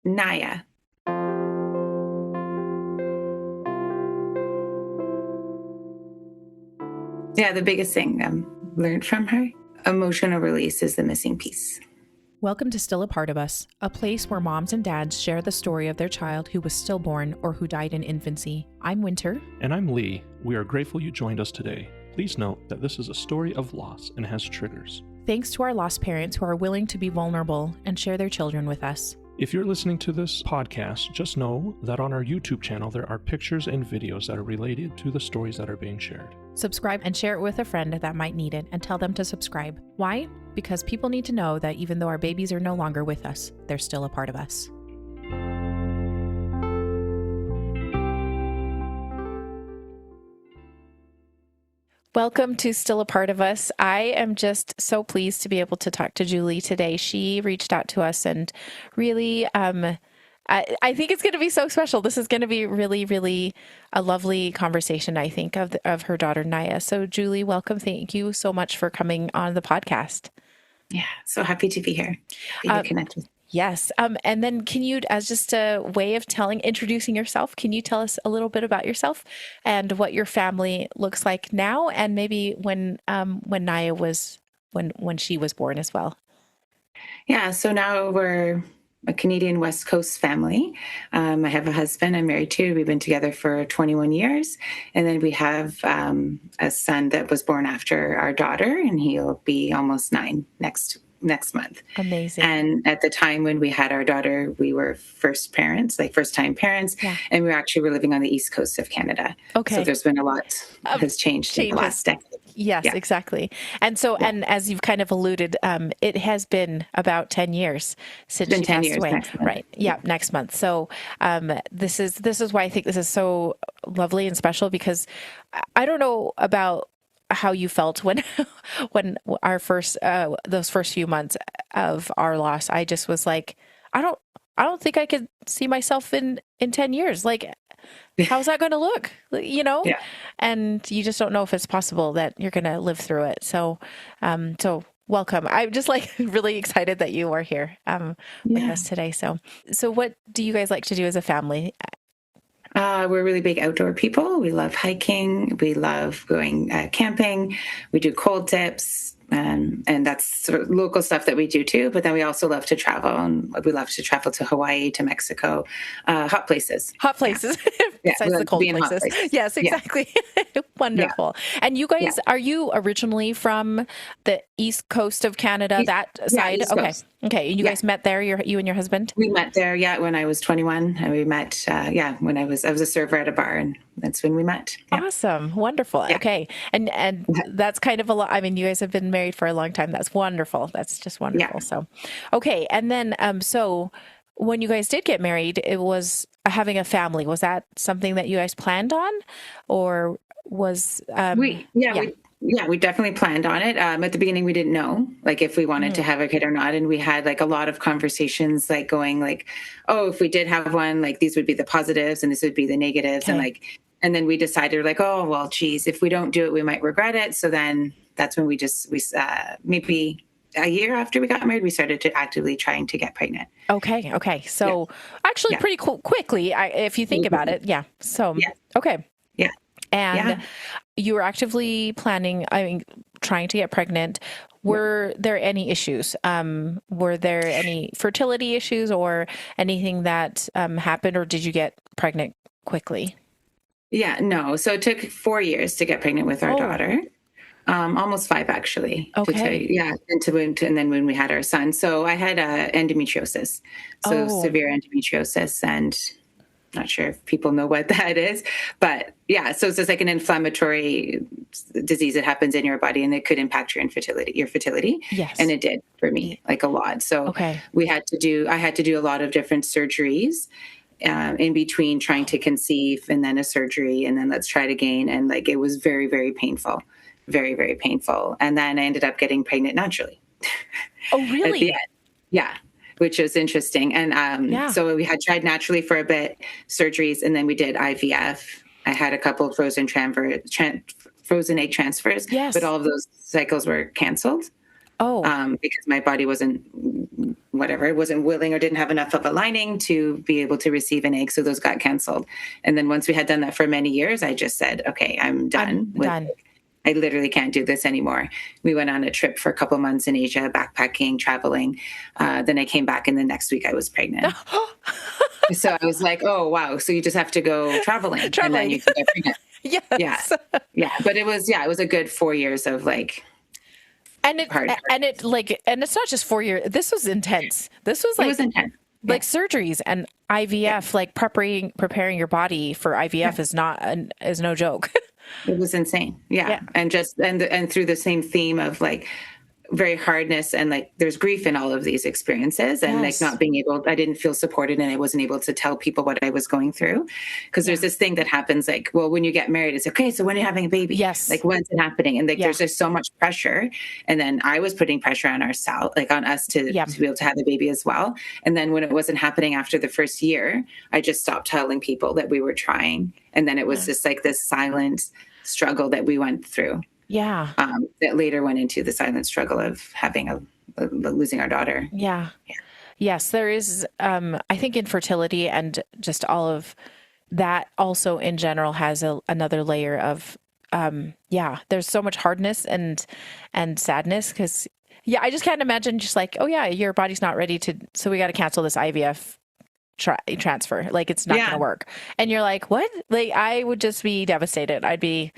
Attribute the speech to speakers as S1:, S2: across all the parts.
S1: Naia. Yeah, the biggest thing learned from her, emotional release is the missing piece.
S2: Welcome to Still a Part of Us, a place where moms and dads share the story of their child who was stillborn or who died in infancy. I'm Winter.
S3: And I'm Lee. We are grateful you joined us today. Please note that this is a story of loss and has triggers.
S2: Thanks to our lost parents who are willing to be vulnerable and share their children with us.
S3: If you're listening to this podcast, just know that on our YouTube channel there are pictures and videos that are related to the stories that are being shared.
S2: Subscribe and share it with a friend that might need it, and tell them to subscribe. Why? Because people need to know that even though our babies are no longer with us, they're still a part of us. Welcome to Still a Part of Us. I am just so pleased to be able to talk to Julie today. She reached out to us and really, I think it's going to be so special. This is going to be really, really a lovely conversation, I think, of her daughter, Naia. So Julie, welcome. Thank you so much for coming on the podcast.
S1: Yeah, so happy to be here. Happy to connect with you.
S2: Yes. And then can you, as just a way of introducing yourself, can you tell us a little bit about yourself and what your family looks like now, and maybe when Naia was, when she was born as well?
S1: Yeah, so now we're a Canadian West Coast family. I have a husband I'm married to. We've been together for 21 years. And then we have a son that was born after our daughter, and he'll be almost 9 next month.
S2: Amazing.
S1: And at the time when we had our daughter, we were first-time parents,
S2: Yeah.
S1: and we were living on the east coast of Canada.
S2: Okay.
S1: So there's been a lot has changed in the last decade.
S2: Yes, yeah. Exactly. And so, and as you've kind of alluded, it has been about 10 years since she passed away. Right. Yeah, next month. So this is why I think this is so lovely and special, because I don't know about how you felt when our first those first few months of our loss. I just was like, I don't think I could see myself in 10 years. Like, how's that going to look? You know?
S1: Yeah.
S2: And you just don't know if it's possible that you're going to live through it. So welcome. I'm just like really excited that you are here with us today. So what do you guys like to do as a family?
S1: We're really big outdoor people. We love hiking. We love going camping. We do cold dips. And that's sort of local stuff that we do too. But then we also love to travel, and we love to travel to Hawaii, to Mexico, hot places.
S2: Hot places,
S1: yeah.
S2: Besides the cold places. Yes, exactly. Yeah. Wonderful. Yeah. And you guys, are you originally from the east coast of Canada? That side?
S1: East
S2: okay.
S1: Coast.
S2: Okay. And you guys met there, you and your husband?
S1: We met there, when I was 21, and we met, when I was a server at a bar, and that's when we met. Yeah.
S2: Awesome. Wonderful. Yeah. Okay. And that's kind of a lot. I mean, you guys have been married for a long time. That's wonderful. That's just wonderful. Yeah. So, okay. And then, so when you guys did get married, it was having a family. Was that something that you guys planned on, or was,
S1: we definitely planned on it. At the beginning, we didn't know, like, if we wanted to have a kid or not. And we had like a lot of conversations, like going like, oh, if we did have one, like these would be the positives and this would be the negatives. Okay. And then we decided like, oh, well, geez, if we don't do it, we might regret it. So then that's when we maybe a year after we got married, we started to actively trying to get pregnant.
S2: Okay. So actually pretty quickly, if you think about it. Yeah. So, okay.
S1: Yeah.
S2: And you were actively planning, trying to get pregnant. Were there any issues? Were there any fertility issues or anything that happened, or did you get pregnant quickly?
S1: Yeah, no. So it took 4 years to get pregnant with our daughter. Almost 5, actually.
S2: Okay.
S1: And then when we had our son. So I had endometriosis. So severe endometriosis, and not sure if people know what that is, but so it's just like an inflammatory disease that happens in your body, and it could impact your fertility.
S2: Yes.
S1: And it did for me, like a lot. So I had to do a lot of different surgeries in between trying to conceive, and then a surgery, and then let's try it again. And like, it was very, very painful, very, very painful. And then I ended up getting pregnant naturally.
S2: Oh, really?
S1: At the end. Yeah. Which was interesting. And so we had tried naturally for a bit, surgeries, and then we did IVF. I had a couple of frozen egg transfers, but all of those cycles were canceled.
S2: Oh.
S1: Because my body wasn't whatever, wasn't willing or didn't have enough of a lining to be able to receive an egg. So those got canceled. And then once we had done that for many years, I just said, okay, I'm done. I literally can't do this anymore. We went on a trip for a couple months in Asia, backpacking, traveling. Then I came back and the next week I was pregnant. So I was like, oh, wow. So you just have to go traveling. And then you can get pregnant.
S2: Yes.
S1: Yeah. But it was a good 4 years of like,
S2: and it's not just 4 years. This was intense. This was like,
S1: it was intense.
S2: Like surgeries and IVF, like preparing your body for IVF is no joke.
S1: It was insane. Yeah. And and through the same theme of like very hardness and like there's grief in all of these experiences and like not being able, I didn't feel supported and I wasn't able to tell people what I was going through. Cause there's this thing that happens like, well, when you get married, it's okay. So when are you having a baby?
S2: Yes.
S1: Like when's it happening? And like, there's just so much pressure. And then I was putting pressure on ourselves, like on us to be able to have a baby as well. And then when it wasn't happening after the first year, I just stopped telling people that we were trying. And then it was just like this silent struggle that we went through.
S2: Yeah.
S1: That later went into the silent struggle of having losing our daughter.
S2: Yeah. Yes, there is, I think infertility and just all of that also in general has another layer of, there's so much hardness and sadness because, I just can't imagine just like, oh yeah, your body's not ready so we got to cancel this IVF transfer. Like it's not going to work. And you're like, what? Like I would just be devastated. I'd be...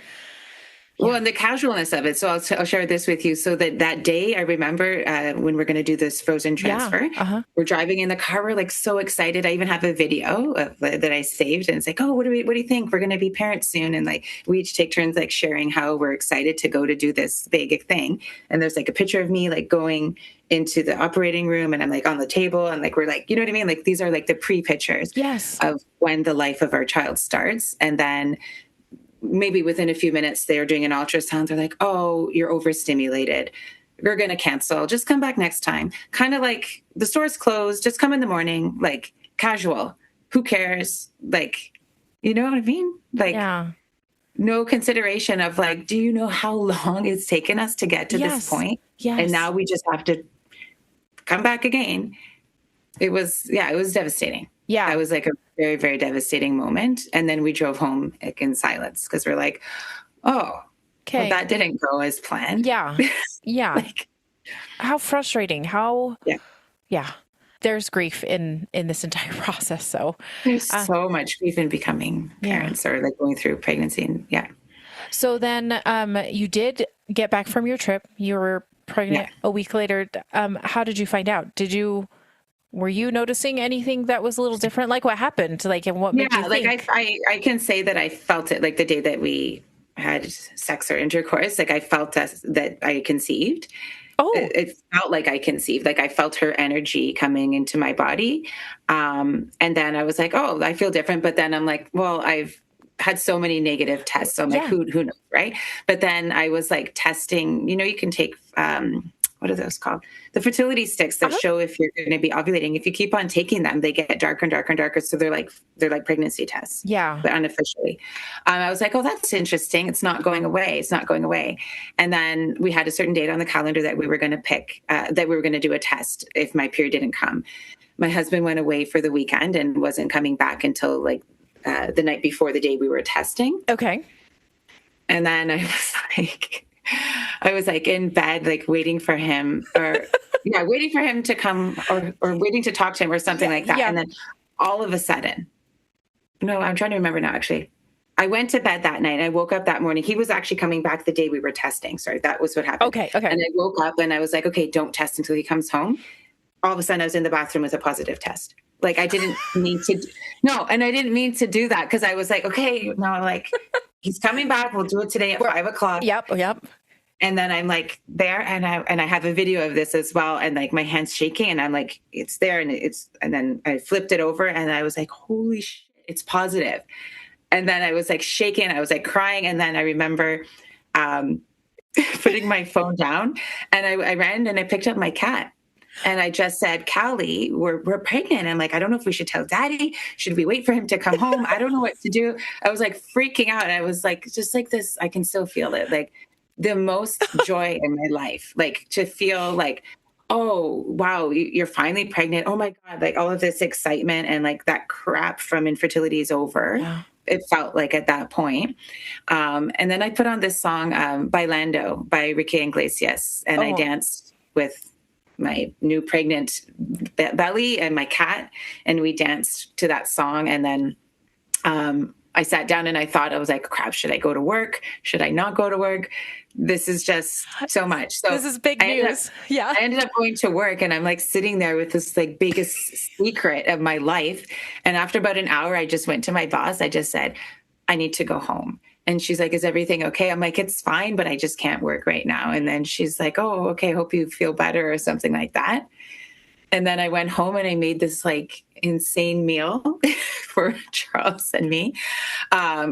S1: Well, and the casualness of it. So I'll share this with you. So that day, I remember when we're going to do this frozen transfer, we're driving in the car. We're like so excited. I even have a video that I saved, and it's like, oh, what do you think? We're going to be parents soon, and like we each take turns like sharing how we're excited to go to do this big thing. And there's like a picture of me like going into the operating room, and I'm like on the table, and like we're like, you know what I mean? Like these are like the pre-pictures of when the life of our child starts, and then maybe within a few minutes, they're doing an ultrasound. They're like, oh, you're overstimulated. We're going to cancel. Just come back next time. Kind of like the store's closed. Just come in the morning, like casual. Who cares? Like, you know what I mean? Like, no consideration of like, do you know how long it's taken us to get to this point?
S2: Yes.
S1: And now we just have to come back again. It was devastating. Yeah. It was like a very, very devastating moment. And then we drove home like, in silence because we're like, oh, well, that didn't go as planned.
S2: Yeah. Yeah.
S1: Like,
S2: how frustrating. Yeah. There's grief in this entire process. So
S1: there's so much grief in becoming parents or like going through pregnancy. And
S2: So then you did get back from your trip. You were pregnant a week later. How did you find out? Were you noticing anything that was a little different? Like what happened? Like, and what made you think?
S1: I can say that I felt it like the day that we had sex or intercourse. Like I felt that I conceived. Oh, it felt like I conceived. Like I felt her energy coming into my body. And then I was like, oh, I feel different. But then I'm like, well, I've had so many negative tests. So I'm like, who knows, right? But then I was like testing, you can take, what are those called? The fertility sticks that show if you're going to be ovulating. If you keep on taking them, they get darker and darker and darker. So they're like pregnancy tests. Yeah. But unofficially. I was like, oh, that's interesting. It's not going away. And then we had a certain date on the calendar that we were going to pick, that we were going to do a test if my period didn't come. My husband went away for the weekend and wasn't coming back until like the night before the day we were testing.
S2: Okay.
S1: And then I was like in bed, like waiting for him waiting for him to come or waiting to talk to him or something like that. Yeah. And then all of a sudden, no, I'm trying to remember now, actually. I went to bed that night. I woke up that morning. He was actually coming back the day we were testing. Sorry, that was what happened.
S2: Okay.
S1: And I woke up and I was like, okay, don't test until he comes home. All of a sudden I was in the bathroom with a positive test. Like I didn't mean to, and I didn't mean to do that because I was like, okay, no, like he's coming back. We'll do it today at 5:00.
S2: Yep.
S1: And then I'm like there and I have a video of this as well. And like my hand's shaking and I'm like, it's there. And then I flipped it over and I was like, holy shit, it's positive. And then I was like shaking, I was like crying. And then I remember putting my phone down and I ran and I picked up my cat. And I just said, Callie, we're pregnant. I'm like, I don't know if we should tell daddy. Should we wait for him to come home? I don't know what to do. I was like freaking out. I was like, just like this, I can still feel it. Like the most joy in my life, like to feel like, oh, wow, you're finally pregnant. Oh my God. Like all of this excitement and like that crap from infertility is over.
S2: Yeah.
S1: It felt like at that point. And then I put on this song, Bailando by Ricky Iglesias. And I
S2: Oh,
S1: danced with my new pregnant belly and my cat. And we danced to that song. And then I sat down and I thought, I was like, crap, should I go to work? Should I not go to work? This is just so much. So
S2: this is big news. Yeah.
S1: I ended up going to work and I'm like sitting there with this like biggest secret of my life. And after about an hour, I just went to my boss. I just said, I need to go home. And she's like, is everything okay? I'm like, it's fine, but I just can't work right now. And then she's like, oh, okay, hope you feel better or something like that. And then I went home and I made this like insane meal for Charles and me.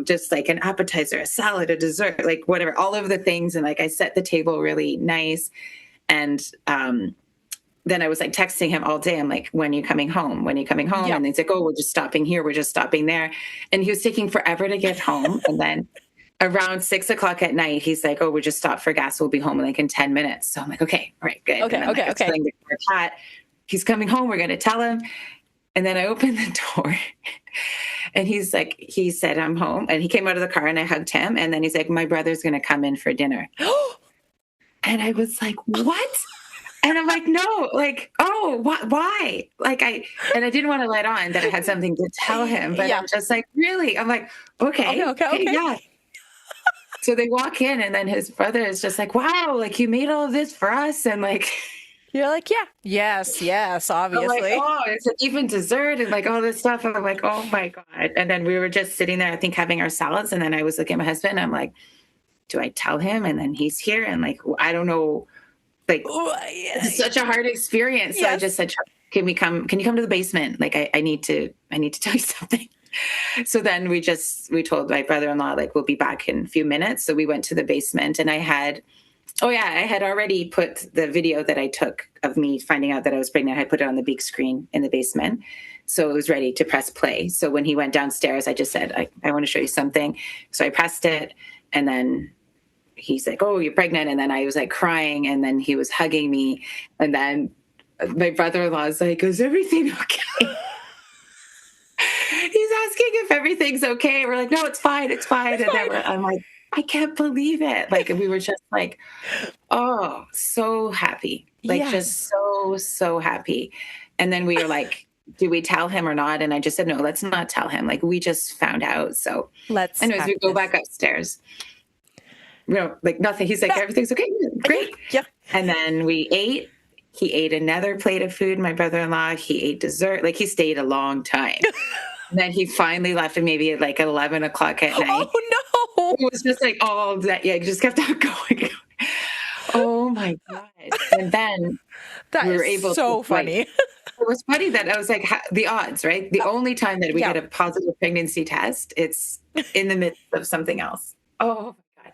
S1: Just like an appetizer, a salad, a dessert, like whatever, all of the things. And like I set the table really nice. And then I was like texting him all day. I'm like, when are you coming home? When are you coming home?
S2: Yeah.
S1: And he's like, oh, we're just stopping here. We're just stopping there. And he was taking forever to get home. And then around 6:00 at night, he's like, oh, we just stopped for gas. We'll be home in like in 10 minutes. So I'm like, okay, all right, good.
S2: Okay,
S1: and then,
S2: okay,
S1: like,
S2: okay.
S1: telling the cat, he's coming home. We're going to tell him. And then I opened the door and he's like, he said, I'm home. And he came out of the car and I hugged him. And then he's like, my brother's going to come in for dinner. And I was like, what? And I'm like, no, like, oh, why? Like I didn't want to let on that I had something to tell him, but
S2: Yeah.
S1: I'm just like, really? I'm like, okay. Yeah. So they walk in and then his brother is just like, wow, like you made all of this for us. And like,
S2: you're like, yeah, yes, obviously.
S1: I'm like, oh, it's like even dessert and like all this stuff. And I'm like, oh my God. And then we were just sitting there, I think having our salads. And then I was looking at my husband. I'm like, do I tell him? And then he's here. And like, I don't know, like it's such a hard experience. So I just said, can you come to the basement? Like, I need to tell you something. So then we told my brother-in-law, like, we'll be back in a few minutes. So we went to the basement and I had already put the video that I took of me finding out that I was pregnant. I put it on the big screen in the basement. So it was ready to press play. So when he went downstairs, I just said, I want to show you something. So I pressed it and then he's like, oh, you're pregnant. And then I was like crying and then he was hugging me. And then my brother-in-law is like, is everything okay? He's asking if everything's okay. We're like, no, it's fine. It's fine. I'm like, I can't believe it. Like, we were just like, oh, so happy. Like, just so happy. And then we were like, do we tell him or not? And I just said, no, let's not tell him. Like, we just found out. So anyways, we go back upstairs. Like nothing. He's like, everything's okay. Great.
S2: Yeah.
S1: And then we ate. He ate another plate of food. My brother-in-law, he ate dessert. Like he stayed a long time. And then he finally left maybe at like 11 o'clock at night.
S2: Oh no.
S1: It was just like all that. Yeah. It just kept on going. Oh my God. And then
S2: we were able to funny.
S1: Like, it was funny that I was like, the odds, right? The only time that we get a positive pregnancy test, it's in the midst of something else. Oh my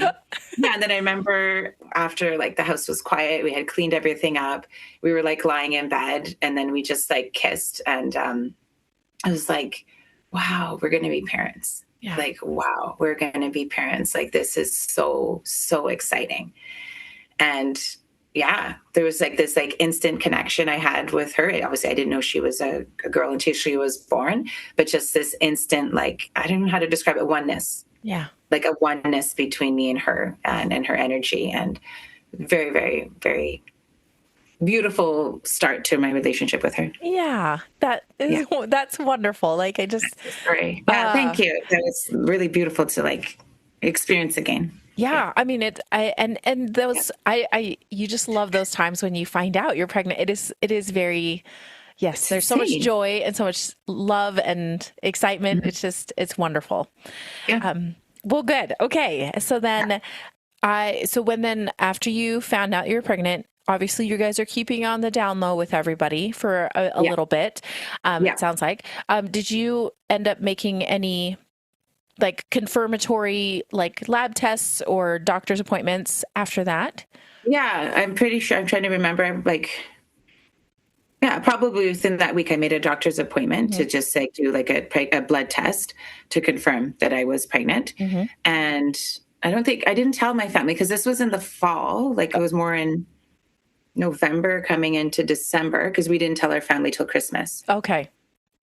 S1: God. Yeah. And then I remember after like the house was quiet, we had cleaned everything up. We were like lying in bed and then we just like kissed. And I was like, wow, we're going to be parents. Yeah. Like, wow, we're going to be parents. Like, this is so, so exciting. And yeah, there was like this like instant connection I had with her. Obviously, I didn't know she was a girl until she was born, but just this instant, like, I don't know how to describe it, oneness.
S2: Yeah.
S1: Like a oneness between me and her and her energy, and very, very, very beautiful start to my relationship with her.
S2: Yeah, that's wonderful. Like I just,
S1: great. Yeah, thank you. That was really beautiful to like experience again.
S2: Yeah, I mean you just love those times when you find out you're pregnant. It is very, yes, there's so much joy and so much love and excitement. Mm-hmm. It's wonderful. Yeah. Well, good. Okay. So then after you found out you were pregnant, obviously you guys are keeping on the down low with everybody for a little bit. It sounds like, did you end up making any like confirmatory, like lab tests or doctor's appointments after that? Yeah, I'm pretty sure. I'm trying to remember. Probably within that week, I made a doctor's appointment to just like do like a blood test to confirm that I was pregnant. Mm-hmm. And I didn't tell my family because this was in the fall. Like it was more in
S1: November coming into December, because we didn't tell our family till Christmas.
S2: Okay.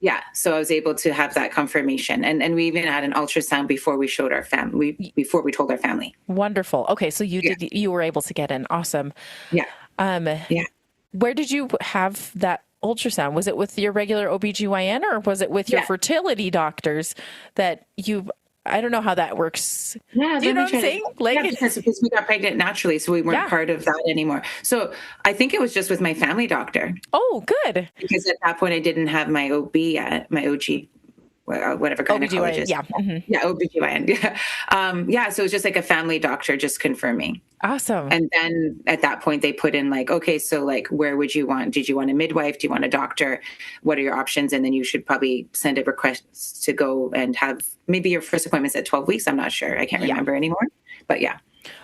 S1: Yeah. So I was able to have that confirmation. And we even had an ultrasound before we showed our family, before we told our family.
S2: Wonderful. Okay. So you were able to get in. Awesome.
S1: Yeah. Yeah.
S2: Where did you have that ultrasound? Was it with your regular OBGYN or was it with your fertility doctors that I don't know how that works.
S1: Yeah,
S2: do you know what I'm saying?
S1: Because we got pregnant naturally, so we weren't part of that anymore. So I think it was just with my family doctor.
S2: Oh, good.
S1: Because at that point I didn't have my OB yet, my OG, whatever gynecologist.
S2: Yeah. Mm-hmm.
S1: Yeah, OBGYN. Yeah. So it was just like a family doctor just confirming.
S2: Awesome.
S1: And then at that point they put in like, okay, so like, where would you want? Did you want a midwife? Do you want a doctor? What are your options? And then you should probably send a request to go and have maybe your first appointment's at 12 weeks. I'm not sure. I can't remember anymore. But yeah.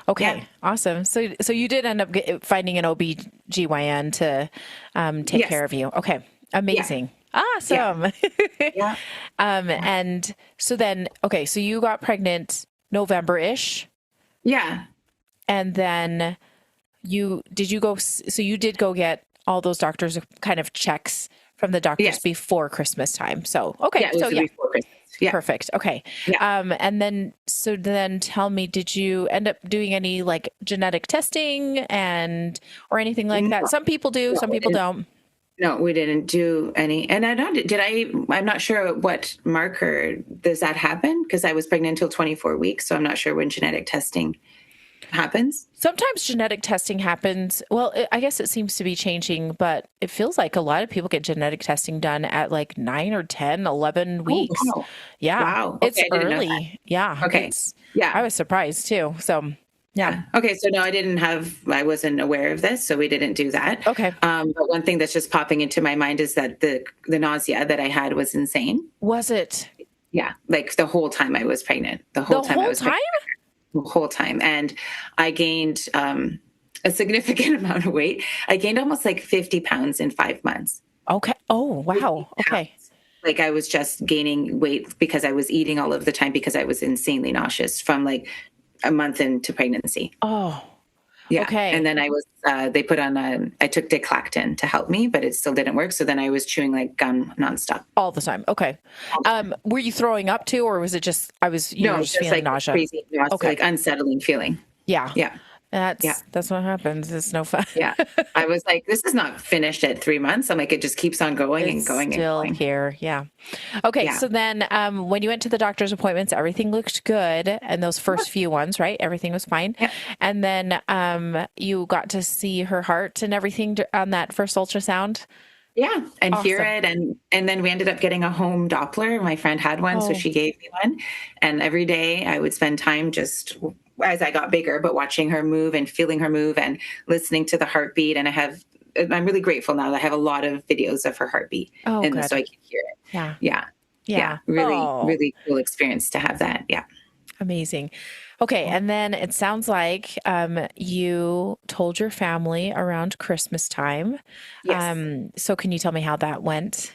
S2: Okay. Yeah. Awesome. So you did end up finding an OBGYN to take care of you. Okay. Amazing. Yeah. Awesome.
S1: Yeah.
S2: And so then, okay, so you got pregnant November-ish.
S1: Yeah.
S2: And then you did go get all those doctors kind of checks from the doctors before Christmas time. So, okay.
S1: Before Christmas. Yeah.
S2: Perfect. Okay. Yeah. And then tell me, did you end up doing any like genetic testing or anything like that? Some people do, some people don't.
S1: No, we didn't do any. And I'm not sure what marker does that happen, because I was pregnant until 24 weeks. So I'm not sure when genetic testing happens.
S2: Sometimes genetic testing happens. Well, I guess it seems to be changing, but it feels like a lot of people get genetic testing done at like 9 or 10, 11 weeks.
S1: Oh, wow.
S2: Yeah.
S1: Wow.
S2: Okay, it's early. Yeah.
S1: Okay.
S2: I was surprised too. So yeah.
S1: Okay. So no, I wasn't aware of this. So we didn't do that.
S2: Okay.
S1: But one thing that's just popping into my mind is that the nausea that I had was insane.
S2: Was it?
S1: Yeah. Like the whole time I was pregnant. The whole time. The whole time. And I gained a significant amount of weight. I gained almost like 50 pounds in 5 months.
S2: Okay. Oh, wow. Okay.
S1: Like I was just gaining weight because I was eating all of the time, because I was insanely nauseous from like a month into pregnancy.
S2: Oh,
S1: yeah.
S2: Okay.
S1: And then I was, they put on I took Diclactin to help me, but it still didn't work. So then I was chewing like gum nonstop.
S2: All the time. Okay. Were you throwing up too, or was it just, just feeling
S1: like
S2: nausea?
S1: Crazy, okay. Like unsettling feeling.
S2: Yeah.
S1: Yeah.
S2: That's what happens. It's no fun.
S1: Yeah. I was like, this is not finished at 3 months. I'm like, it just keeps on going and going
S2: still
S1: and going.
S2: Here. Yeah. Okay. Yeah. So then when you went to the doctor's appointments, everything looked good. And those first few ones, right? Everything was fine. Yeah. And then you got to see her heart and everything on that first ultrasound.
S1: Yeah. And hear it. And then we ended up getting a home Doppler. My friend had one, so she gave me one. And every day I would spend time just as I got bigger, but watching her move and feeling her move and listening to the heartbeat. And I'm really grateful now that I have a lot of videos of her heartbeat. So I can hear it.
S2: Yeah.
S1: Yeah. Yeah. Really, really cool experience to have that. Yeah.
S2: Amazing. Okay. And then it sounds like you told your family around Christmas time.
S1: Yes.
S2: So can you tell me how that went?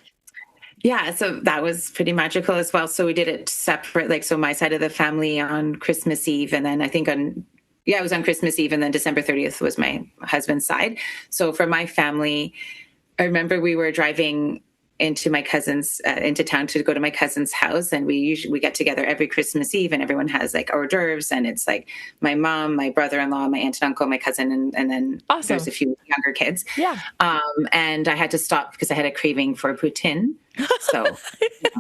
S1: Yeah, so that was pretty magical as well. So we did it separate, like, so my side of the family on Christmas Eve, and then I think it was on Christmas Eve, and then December 30th was my husband's side. So for my family, I remember we were driving into my cousin's into town to go to my cousin's house, and we get together every Christmas Eve, and everyone has like hors d'oeuvres, and it's like my mom, my brother-in-law, my aunt and uncle, my cousin, and then there's a few younger kids.
S2: Yeah.
S1: And I had to stop because I had a craving for poutine. So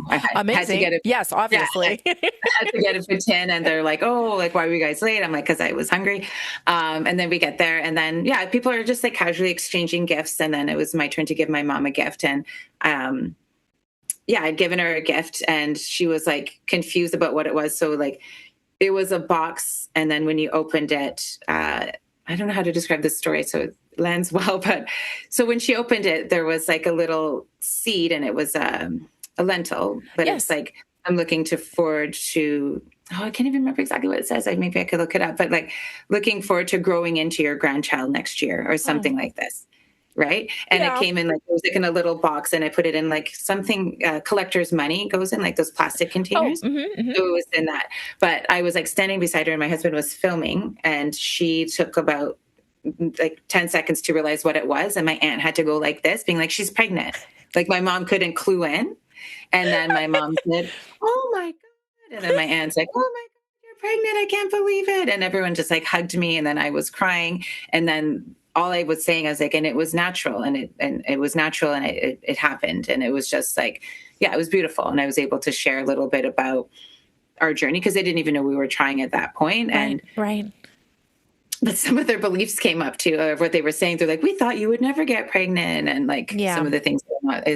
S1: I had to get it.
S2: Yes, obviously.
S1: Yeah, I had to get a poutine, and they're like, "Oh, like why were you guys late?" I'm like, "Because I was hungry." And then we get there, and then people are just like casually exchanging gifts, and then it was my turn to give my mom a gift, and I'd given her a gift, and she was like confused about what it was. So like, it was a box, and then when you opened it, I don't know how to describe this story, so it lands well, but so when she opened it, there was like a little seed, and it was a lentil, but it's like, I'm looking forward to, I can't even remember exactly what it says. Maybe I could look it up, but like looking forward to growing into your grandchild next year or something like this. Right. And it came in like, it was like in a little box, and I put it in like something, collector's money goes in like those plastic containers. So it was in that, but I was like standing beside her, and my husband was filming, and she took about like 10 seconds to realize what it was. And my aunt had to go like this, being like, she's pregnant. Like my mom couldn't clue in. And then my mom said, oh my God. And then my aunt's like, oh my God, you're pregnant. I can't believe it. And everyone just like hugged me. And then I was crying. And then all I was saying, I was like, and it was natural, and it was natural, and it happened. And it was just like, yeah, it was beautiful. And I was able to share a little bit about our journey because they didn't even know we were trying at that point. And
S2: right.
S1: But some of their beliefs came up too, of what they were saying. They're like, we thought you would never get pregnant. And like some of the things were not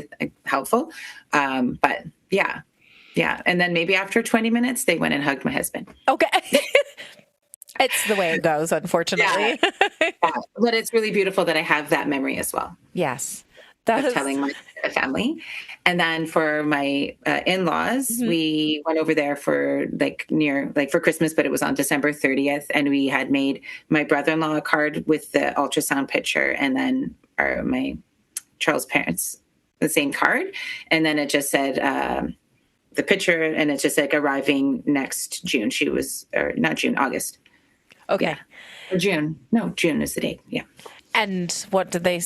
S1: helpful. But yeah. And then maybe after 20 minutes, they went and hugged my husband.
S2: Okay. It's the way it goes, unfortunately.
S1: Yeah. But it's really beautiful that I have that memory as well.
S2: Yes.
S1: Of telling my family. And then for my in-laws, we went over there for for Christmas, but it was on December 30th. And we had made my brother-in-law a card with the ultrasound picture, and then my Charles' parents, the same card. And then it just said the picture, and it just like arriving next June. Not June, August.
S2: Okay.
S1: Yeah. Or June. No, June is the date. Yeah.
S2: And what did they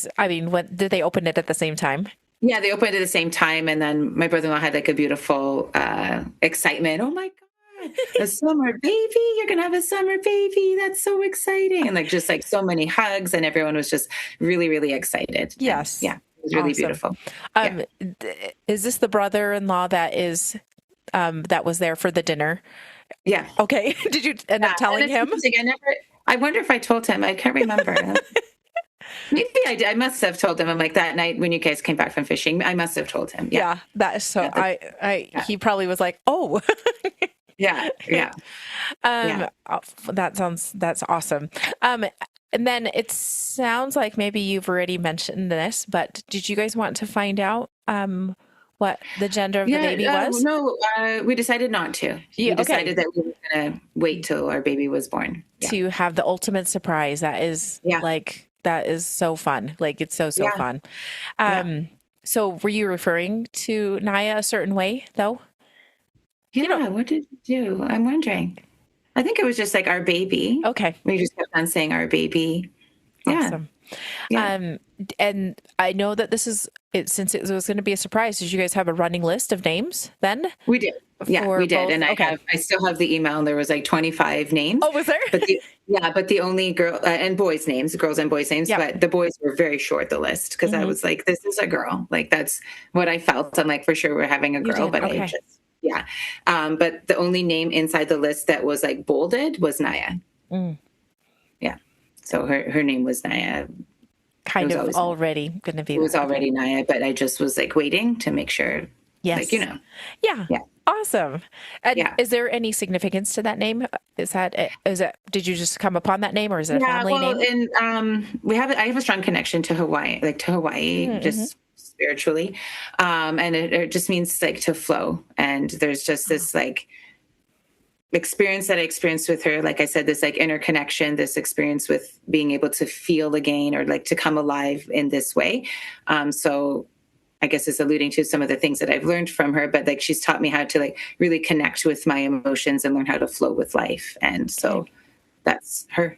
S2: open it at the same time?
S1: Yeah, they opened it at the same time. And then my brother-in-law had like a beautiful excitement. Oh my God, a summer baby. You're going to have a summer baby. That's so exciting. And like, just like so many hugs, and everyone was just really, really excited.
S2: Yes.
S1: And, yeah. It was really beautiful.
S2: Is this the brother-in-law that was there for the dinner?
S1: Yeah.
S2: Okay. Did you end up telling him?
S1: I wonder if I told him. I can't remember. Maybe I did. I must have told him. I'm like, that night when you guys came back from fishing, I must have told him.
S2: Yeah, that is so. He probably was like, oh.
S1: Yeah.
S2: That's awesome. And then it sounds like maybe you've already mentioned this, but did you guys want to find out what the gender of the baby was?
S1: No, we decided not to. We decided that we were going to wait till our baby was born.
S2: To have the ultimate surprise. That is that is so fun. Like, it's so fun. So were you referring to Naia a certain way though?
S1: Yeah. What did you do? I'm wondering. I think it was just like our baby.
S2: Okay.
S1: We just kept on saying our baby.
S2: Awesome. Yeah. And I know that this is it, since it was going to be a surprise. Did you guys have a running list of names then?
S1: We did. Yeah, we did. And I still have the email, and there was like 25 names.
S2: Oh, was there?
S1: But the only girls and boys' names, but the boys were very short, the list, because I was like, this is a girl. Like, that's what I felt. I'm like, for sure we're having a girl, but I just, but the only name inside the list that was like bolded was Naia. Yeah. So her name was Naia.
S2: Kind of already going to be.
S1: It was already Naia, but I just was like waiting to make sure.
S2: Yes.
S1: Like,
S2: Yeah. Awesome. And is there any significance to that name? Did you just come upon that name, or is it a family name?
S1: And I have a strong connection to Hawaii, just spiritually. And it just means like to flow. And there's just this like experience that I experienced with her. Like I said, this like interconnection, this experience with being able to feel again, or like to come alive in this way. So I guess it's alluding to some of the things that I've learned from her, but like she's taught me how to like really connect with my emotions and learn how to flow with life. And so that's her.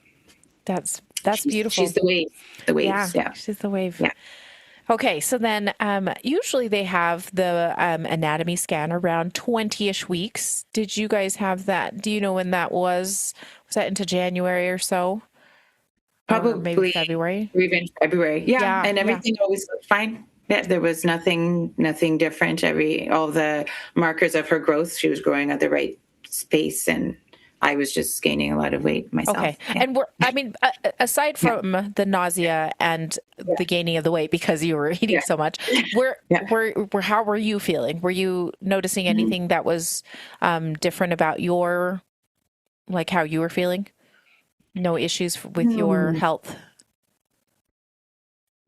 S2: That's beautiful.
S1: She's the wave. The waves. Yeah.
S2: She's the wave.
S1: Yeah.
S2: Okay. So then usually they have the anatomy scan around 20-ish weeks. Did you guys have that? Do you know when that was? Was that into January or so?
S1: Probably
S2: or maybe February.
S1: Or even February. Yeah. And everything always looked fine. Yeah, there was nothing different. All the markers of her growth, she was growing at the right space, and I was just gaining a lot of weight myself.
S2: Okay. Yeah. And aside from the nausea and the gaining of the weight because you were eating so much, how were you feeling? Were you noticing anything that was different about how you were feeling? No issues with your health?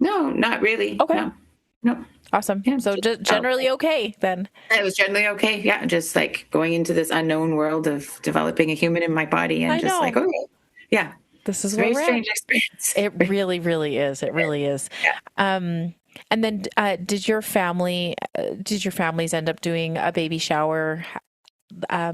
S1: No, not really.
S2: Okay.
S1: No.
S2: Awesome. Yeah, so just generally okay then.
S1: It was generally okay. Yeah. Just like going into this unknown world of developing a human in my body, and just like, okay. Yeah.
S2: This is
S1: a very strange experience.
S2: It really, really is. It really is. Yeah. And then did your families end up doing a baby shower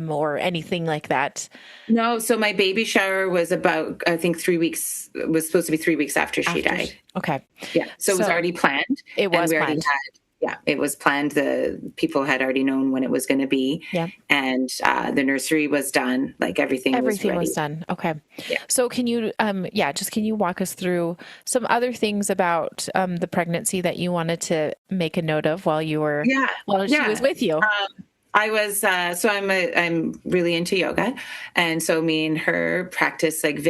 S2: or anything like that?
S1: No. So my baby shower was about, I think, 3 weeks, was supposed to be 3 weeks after she died.
S2: Okay.
S1: Yeah. So it was already planned.
S2: It was
S1: we already
S2: planned.
S1: yeah, it was planned. The people had already known when it was going to be.
S2: Yeah.
S1: And the nursery was done. Like everything was ready.
S2: Done. Okay.
S1: Yeah.
S2: So can you, can you walk us through some other things about the pregnancy that you wanted to make a note of while she was with you?
S1: I was I'm really into yoga, and so me and her practice like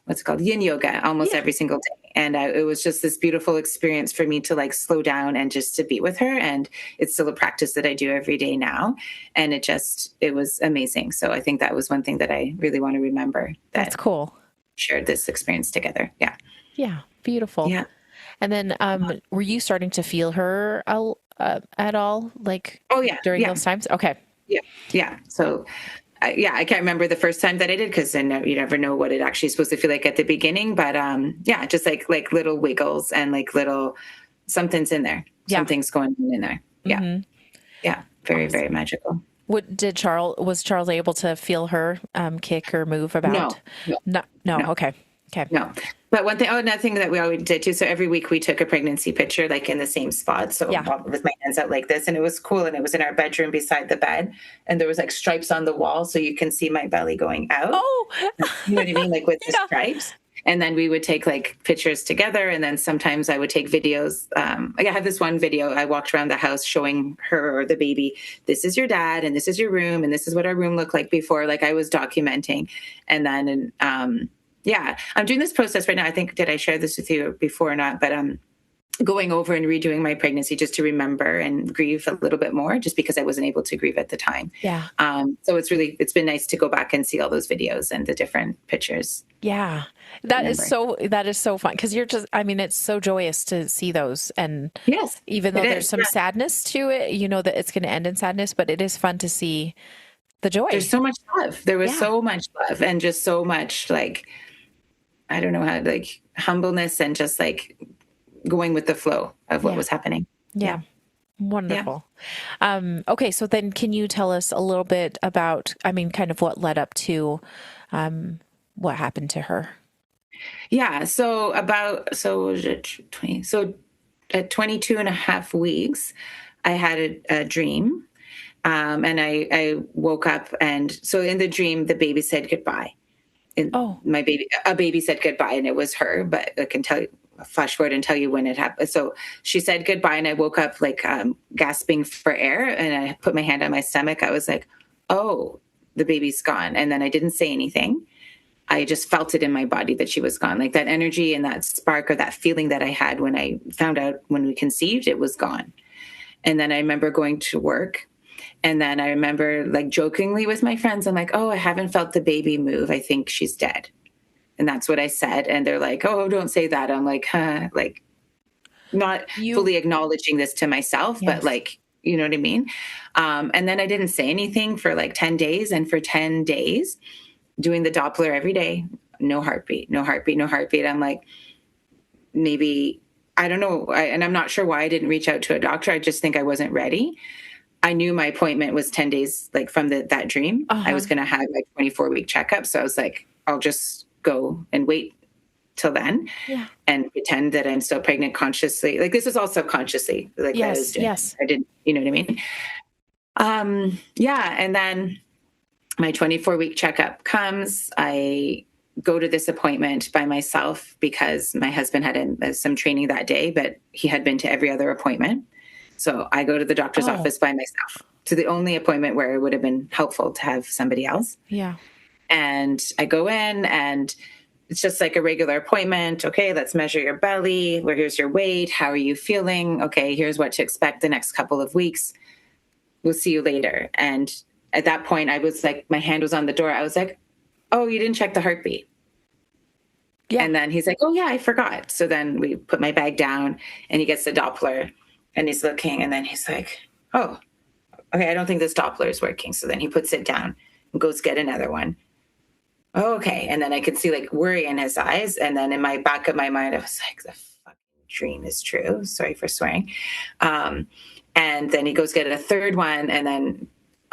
S1: what's it called, yin yoga, almost every single day. And it was just this beautiful experience for me to like slow down and just to be with her. And it's still a practice that I do every day now, and it was amazing. So I think that was one thing that I really want to remember.
S2: That's cool.
S1: Shared this experience together. Yeah.
S2: Yeah. Beautiful.
S1: Yeah.
S2: And then, were you starting to feel her at all? Like, during those times? Okay.
S1: Yeah. Yeah. So, I can't remember the first time that I did, because then you never know what it actually is supposed to feel like at the beginning. But just like little wiggles and like little something's in there.
S2: Yeah.
S1: Something's going on in there. Yeah.
S2: Mm-hmm.
S1: Yeah. Very, very magical.
S2: Was Charles able to feel her kick or move about? No. Okay.
S1: No. But another thing that we always did too. So every week we took a pregnancy picture, like in the same spot. So with my hands out like this, and it was cool. And it was in our bedroom beside the bed, and there was like stripes on the wall, so you can see my belly going out.
S2: Oh,
S1: you know what I mean? Like with the stripes. And then we would take like pictures together. And then sometimes I would take videos. Like I have this one video. I walked around the house showing her or the baby, this is your dad, and this is your room, and this is what our room looked like before. Like I was documenting. And then, I'm doing this process right now. I think, did I share this with you before or not? But going over and redoing my pregnancy just to remember and grieve a little bit more, just because I wasn't able to grieve at the time.
S2: Yeah.
S1: So it's been nice to go back and see all those videos and the different pictures.
S2: Yeah. That is so fun, because it's so joyous to see those. And
S1: yes,
S2: even though there's some sadness to it, you know that it's going to end in sadness, but it is fun to see the joy.
S1: There's so much love. There was so much love, and just so much like, I don't know how, like humbleness, and just like going with the flow of what was happening.
S2: Yeah. Wonderful. Yeah. Okay. So then can you tell us a little bit about, kind of what led up to what happened to her?
S1: Yeah. So was it 20? So at 22 and a half weeks, I had a dream. And I woke up, and so in the dream, the baby said goodbye. And a baby said goodbye, and it was her, but I can tell you, flash forward and tell you when it happened. So she said goodbye, and I woke up like gasping for air, and I put my hand on my stomach. I was like, oh, the baby's gone. And then I didn't say anything. I just felt it in my body that she was gone. Like that energy and that spark or that feeling that I had when I found out when we conceived, it was gone. And then I remember going to work. And then I remember like jokingly with my friends, I'm like, oh, I haven't felt the baby move. I think she's dead. And that's what I said. And they're like, oh, don't say that. I'm like, like not fully acknowledging this to myself, but like, you know what I mean? And then I didn't say anything for like 10 days. And for 10 days, doing the Doppler every day, no heartbeat, no heartbeat, no heartbeat. I'm like, maybe, I don't know. And I'm not sure why I didn't reach out to a doctor. I just think I wasn't ready. I knew my appointment was 10 days, like from that dream. I was going to have my 24-week checkup. So I was like, I'll just go and wait till then and pretend that I'm still pregnant consciously. Like this is all subconsciously. Like I didn't, you know what I mean? And then my 24-week checkup comes. I go to this appointment by myself because my husband had some training that day, but he had been to every other appointment. So I go to the doctor's office by myself, to the only appointment where it would have been helpful to have somebody else.
S2: Yeah.
S1: And I go in, and it's just like a regular appointment. Okay, let's measure your belly. Here's your weight. How are you feeling? Okay, here's what to expect the next couple of weeks. We'll see you later. And at that point, I was like, my hand was on the door. I was like, oh, you didn't check the heartbeat. Yeah. And then he's like, oh, yeah, I forgot. So then we put my bag down, and he gets the Doppler. And he's looking, and then he's like, oh, okay, I don't think this Doppler is working. So then he puts it down and goes get another one. Oh, okay. And then I could see like worry in his eyes. And then in my back of my mind, I was like, the fucking dream is true. Sorry for swearing. And then he goes get a third one. And then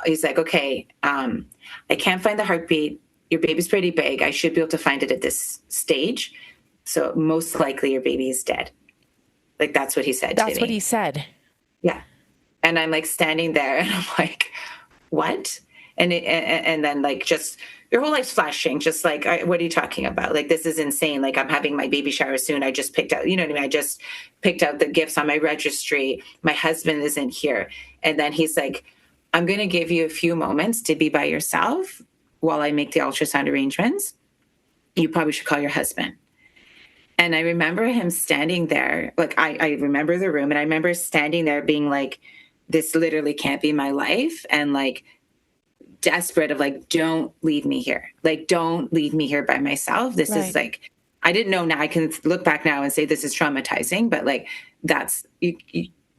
S1: he's like, okay, I can't find the heartbeat. Your baby's pretty big. I should be able to find it at this stage. So most likely your baby is dead. Like, that's what he said to me.
S2: That's what he said.
S1: Yeah. And I'm like standing there and I'm like, what? And then like, just your whole life's flashing. Just like, what are you talking about? Like, this is insane. Like, I'm having my baby shower soon. I just picked out, you know what I mean? I just picked out the gifts on my registry. My husband isn't here. And then he's like, I'm going to give you a few moments to be by yourself while I make the ultrasound arrangements. You probably should call your husband. And I remember him standing there. Like, I remember the room, and I remember standing there being like, this literally can't be my life. And like, desperate of like, don't leave me here. Like, don't leave me here by myself. This is like, I didn't know. Now I can look back now and say this is traumatizing, but like, that's,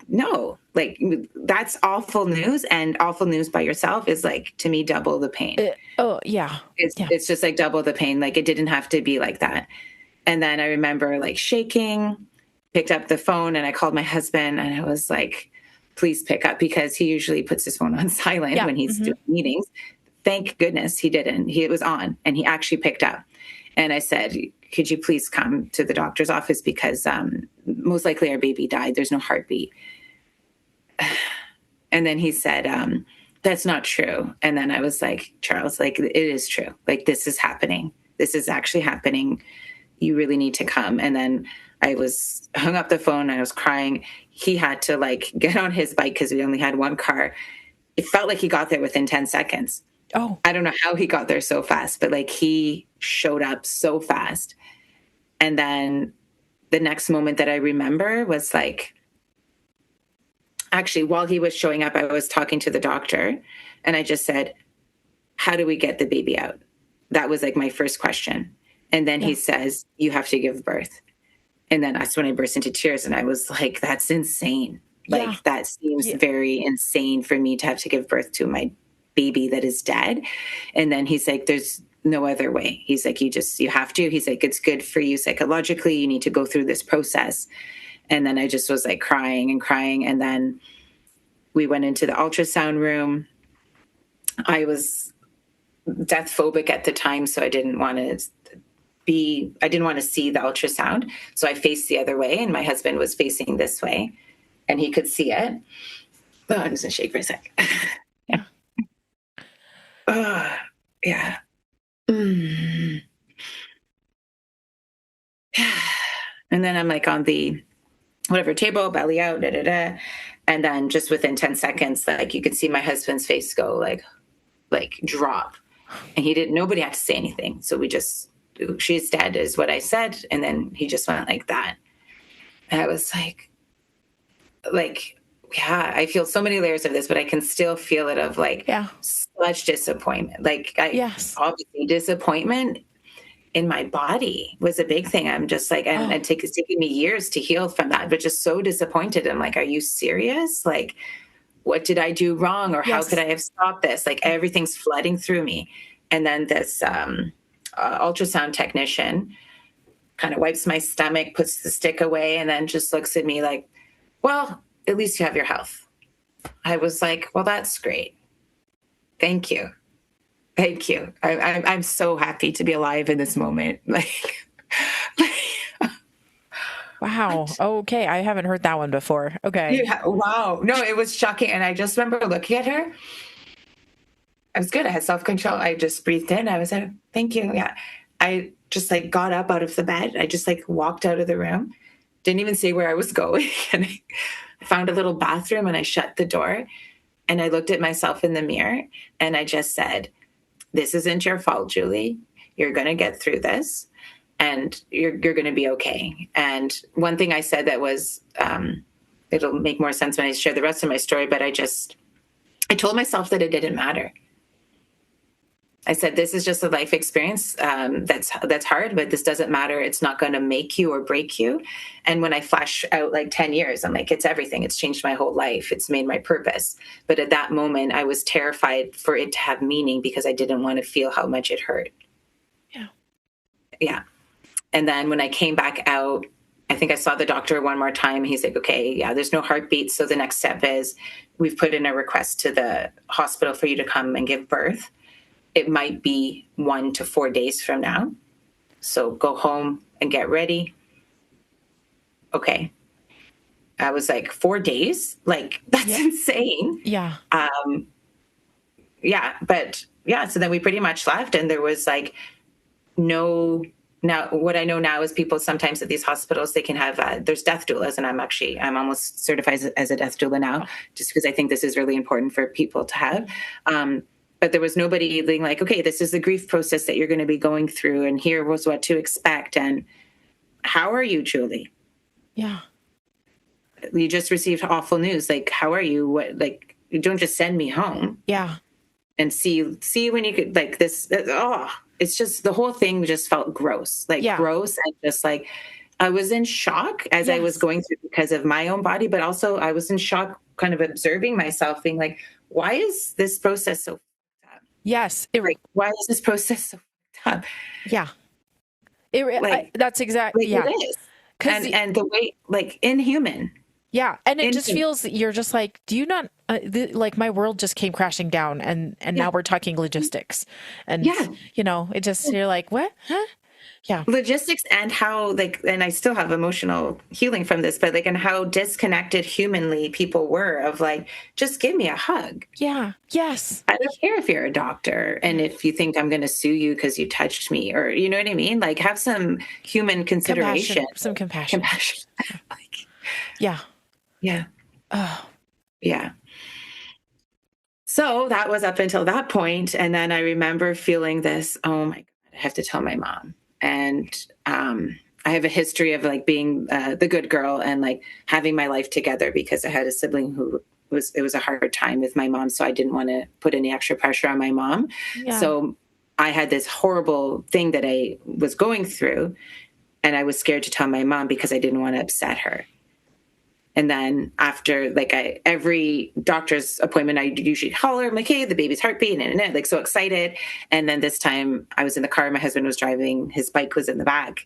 S1: no, like, that's awful news. And awful news by yourself is like, to me, double the pain. It's just like double the pain. Like, it didn't have to be like that. And then I remember like shaking, picked up the phone, and I called my husband, and I was like, please pick up, because he usually puts his phone on silent when he's doing meetings. Thank goodness he didn't. It was on, and he actually picked up. And I said, could you please come to the doctor's office, because most likely our baby died. There's no heartbeat. And then he said, that's not true. And then I was like, Charles, like, it is true. Like, this is happening. This is actually happening. You really need to come. And then I was hung up the phone. I was crying. He had to like get on his bike because we only had one car. It felt like he got there within 10 seconds.
S2: Oh,
S1: I don't know how he got there so fast, but like, he showed up so fast. And then the next moment that I remember was like, actually, while he was showing up, I was talking to the doctor, and I just said, how do we get the baby out? That was like my first question. And then he says, you have to give birth. And then that's when I burst into tears, and I was like, that's insane. Like, that seems very insane for me to have to give birth to my baby that is dead. And then he's like, there's no other way. He's like, you have to. He's like, it's good for you psychologically. You need to go through this process. And then I just was like crying and crying. And then we went into the ultrasound room. I was death phobic at the time, so I didn't want to see the ultrasound. So I faced the other way, and my husband was facing this way, and he could see it. Oh, I'm just gonna shake for a sec.
S2: Yeah.
S1: Yeah. And then I'm like on the whatever table, belly out, da, da, da. And then just within 10 seconds, like, you could see my husband's face go like drop. And nobody had to say anything. So we just, she's dead is what I said. And then he just went like that. And I was like, yeah, I feel so many layers of this, but I can still feel it of like such disappointment. Like, obviously disappointment in my body was a big thing. I'm just like, and it's taken me years to heal from that, but just so disappointed. I'm like, are you serious? Like, what did I do wrong? Or how could I have stopped this? Like, everything's flooding through me. And then this ultrasound technician kind of wipes my stomach, puts the stick away, and then just looks at me like, well, at least you have your health. I was like, well, that's great. Thank you. Thank you. I'm so happy to be alive in this moment.
S2: Wow. Okay. I haven't heard that one before. Okay.
S1: Yeah, wow. No, it was shocking. And I just remember looking at her. I was good. I had self-control. I just breathed in. I was like, thank you. Yeah. I just like got up out of the bed. I just like walked out of the room. Didn't even say where I was going. And I found a little bathroom, and I shut the door, and I looked at myself in the mirror, and I just said, this isn't your fault, Julie. You're going to get through this, and you're going to be okay. And one thing I said that was, it'll make more sense when I share the rest of my story, but I told myself that it didn't matter. I said, this is just a life experience that's hard, but this doesn't matter. It's not going to make you or break you. And when I flash out like 10 years, I'm like, it's everything. It's changed my whole life. It's made my purpose. But at that moment, I was terrified for it to have meaning, because I didn't want to feel how much it hurt.
S2: Yeah.
S1: Yeah. And then when I came back out I think I saw the doctor one more time. He's like, okay, yeah, there's no heartbeat. So the next step is we've put in a request to the hospital for you to come and give birth. It might be 1 to 4 days from now. So go home and get ready. Okay. I was like, 4 days? Like, that's insane.
S2: Yeah.
S1: Yeah. But yeah, so then we pretty much left, and there was like no. Now, what I know now is people sometimes at these hospitals, they can have, there's death doulas, and I'm almost certified as a death doula now, just because I think this is really important for people to have. But there was nobody being like, okay, this is the grief process that you're going to be going through, and here was what to expect. And how are you, Julie?
S2: Yeah.
S1: You just received awful news. Like, how are you? What, like, you don't just send me home.
S2: Yeah.
S1: And see when you could, like, this, it's just, the whole thing just felt gross, like gross. And just like, I was in shock as I was going through because of my own body, but also I was in shock kind of observing myself being like, why is this process so tough?
S2: Yes.
S1: Why is this process so tough?
S2: Yeah. That's exactly,
S1: It is. And the way, like, inhuman.
S2: Yeah. And it just feels, you're just like, do you not, like, my world just came crashing down, and now we're talking logistics. And, you know, it just, you're like, what? Huh? Yeah.
S1: Logistics, and how, like, and I still have emotional healing from this, but like, and how disconnected humanly people were of like, just give me a hug.
S2: Yeah. Yes.
S1: I don't care if you're a doctor and if you think I'm going to sue you because you touched me, or, you know what I mean? Like, have some human consideration.
S2: Some compassion.
S1: Like,
S2: yeah.
S1: Yeah.
S2: Oh.
S1: Yeah. So that was up until that point. And then I remember feeling this, oh my God, I have to tell my mom. And I have a history of like being the good girl and like having my life together, because I had a sibling who it was a hard time with my mom. So I didn't want to put any extra pressure on my mom.
S2: Yeah.
S1: So I had this horrible thing that I was going through, and I was scared to tell my mom because I didn't want to upset her. And then after, like, every doctor's appointment, I usually holler, I'm like, hey, the baby's heartbeat, and like, so excited. And then this time I was in the car, my husband was driving, his bike was in the back.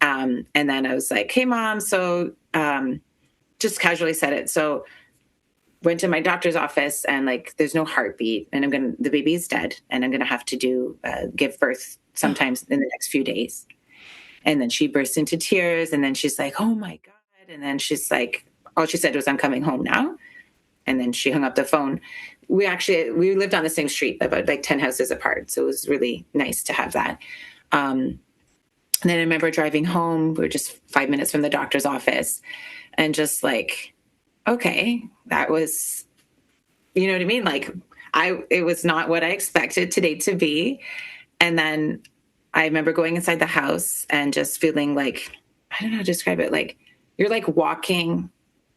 S1: And then I was like, hey, Mom. So just casually said it. So went to my doctor's office, and like, there's no heartbeat, and the baby's dead, and I'm going to have to give birth sometimes in the next few days. And then she burst into tears, and then she's like, oh my God. And then she's like, all she said was, I'm coming home now. And then she hung up the phone. We lived on the same street, about like 10 houses apart. So it was really nice to have that. And then I remember driving home. We were just 5 minutes from the doctor's office, and just like, okay, that was, you know what I mean? Like, it was not what I expected today to be. And then I remember going inside the house and just feeling like, I don't know how to describe it. Like, you're like walking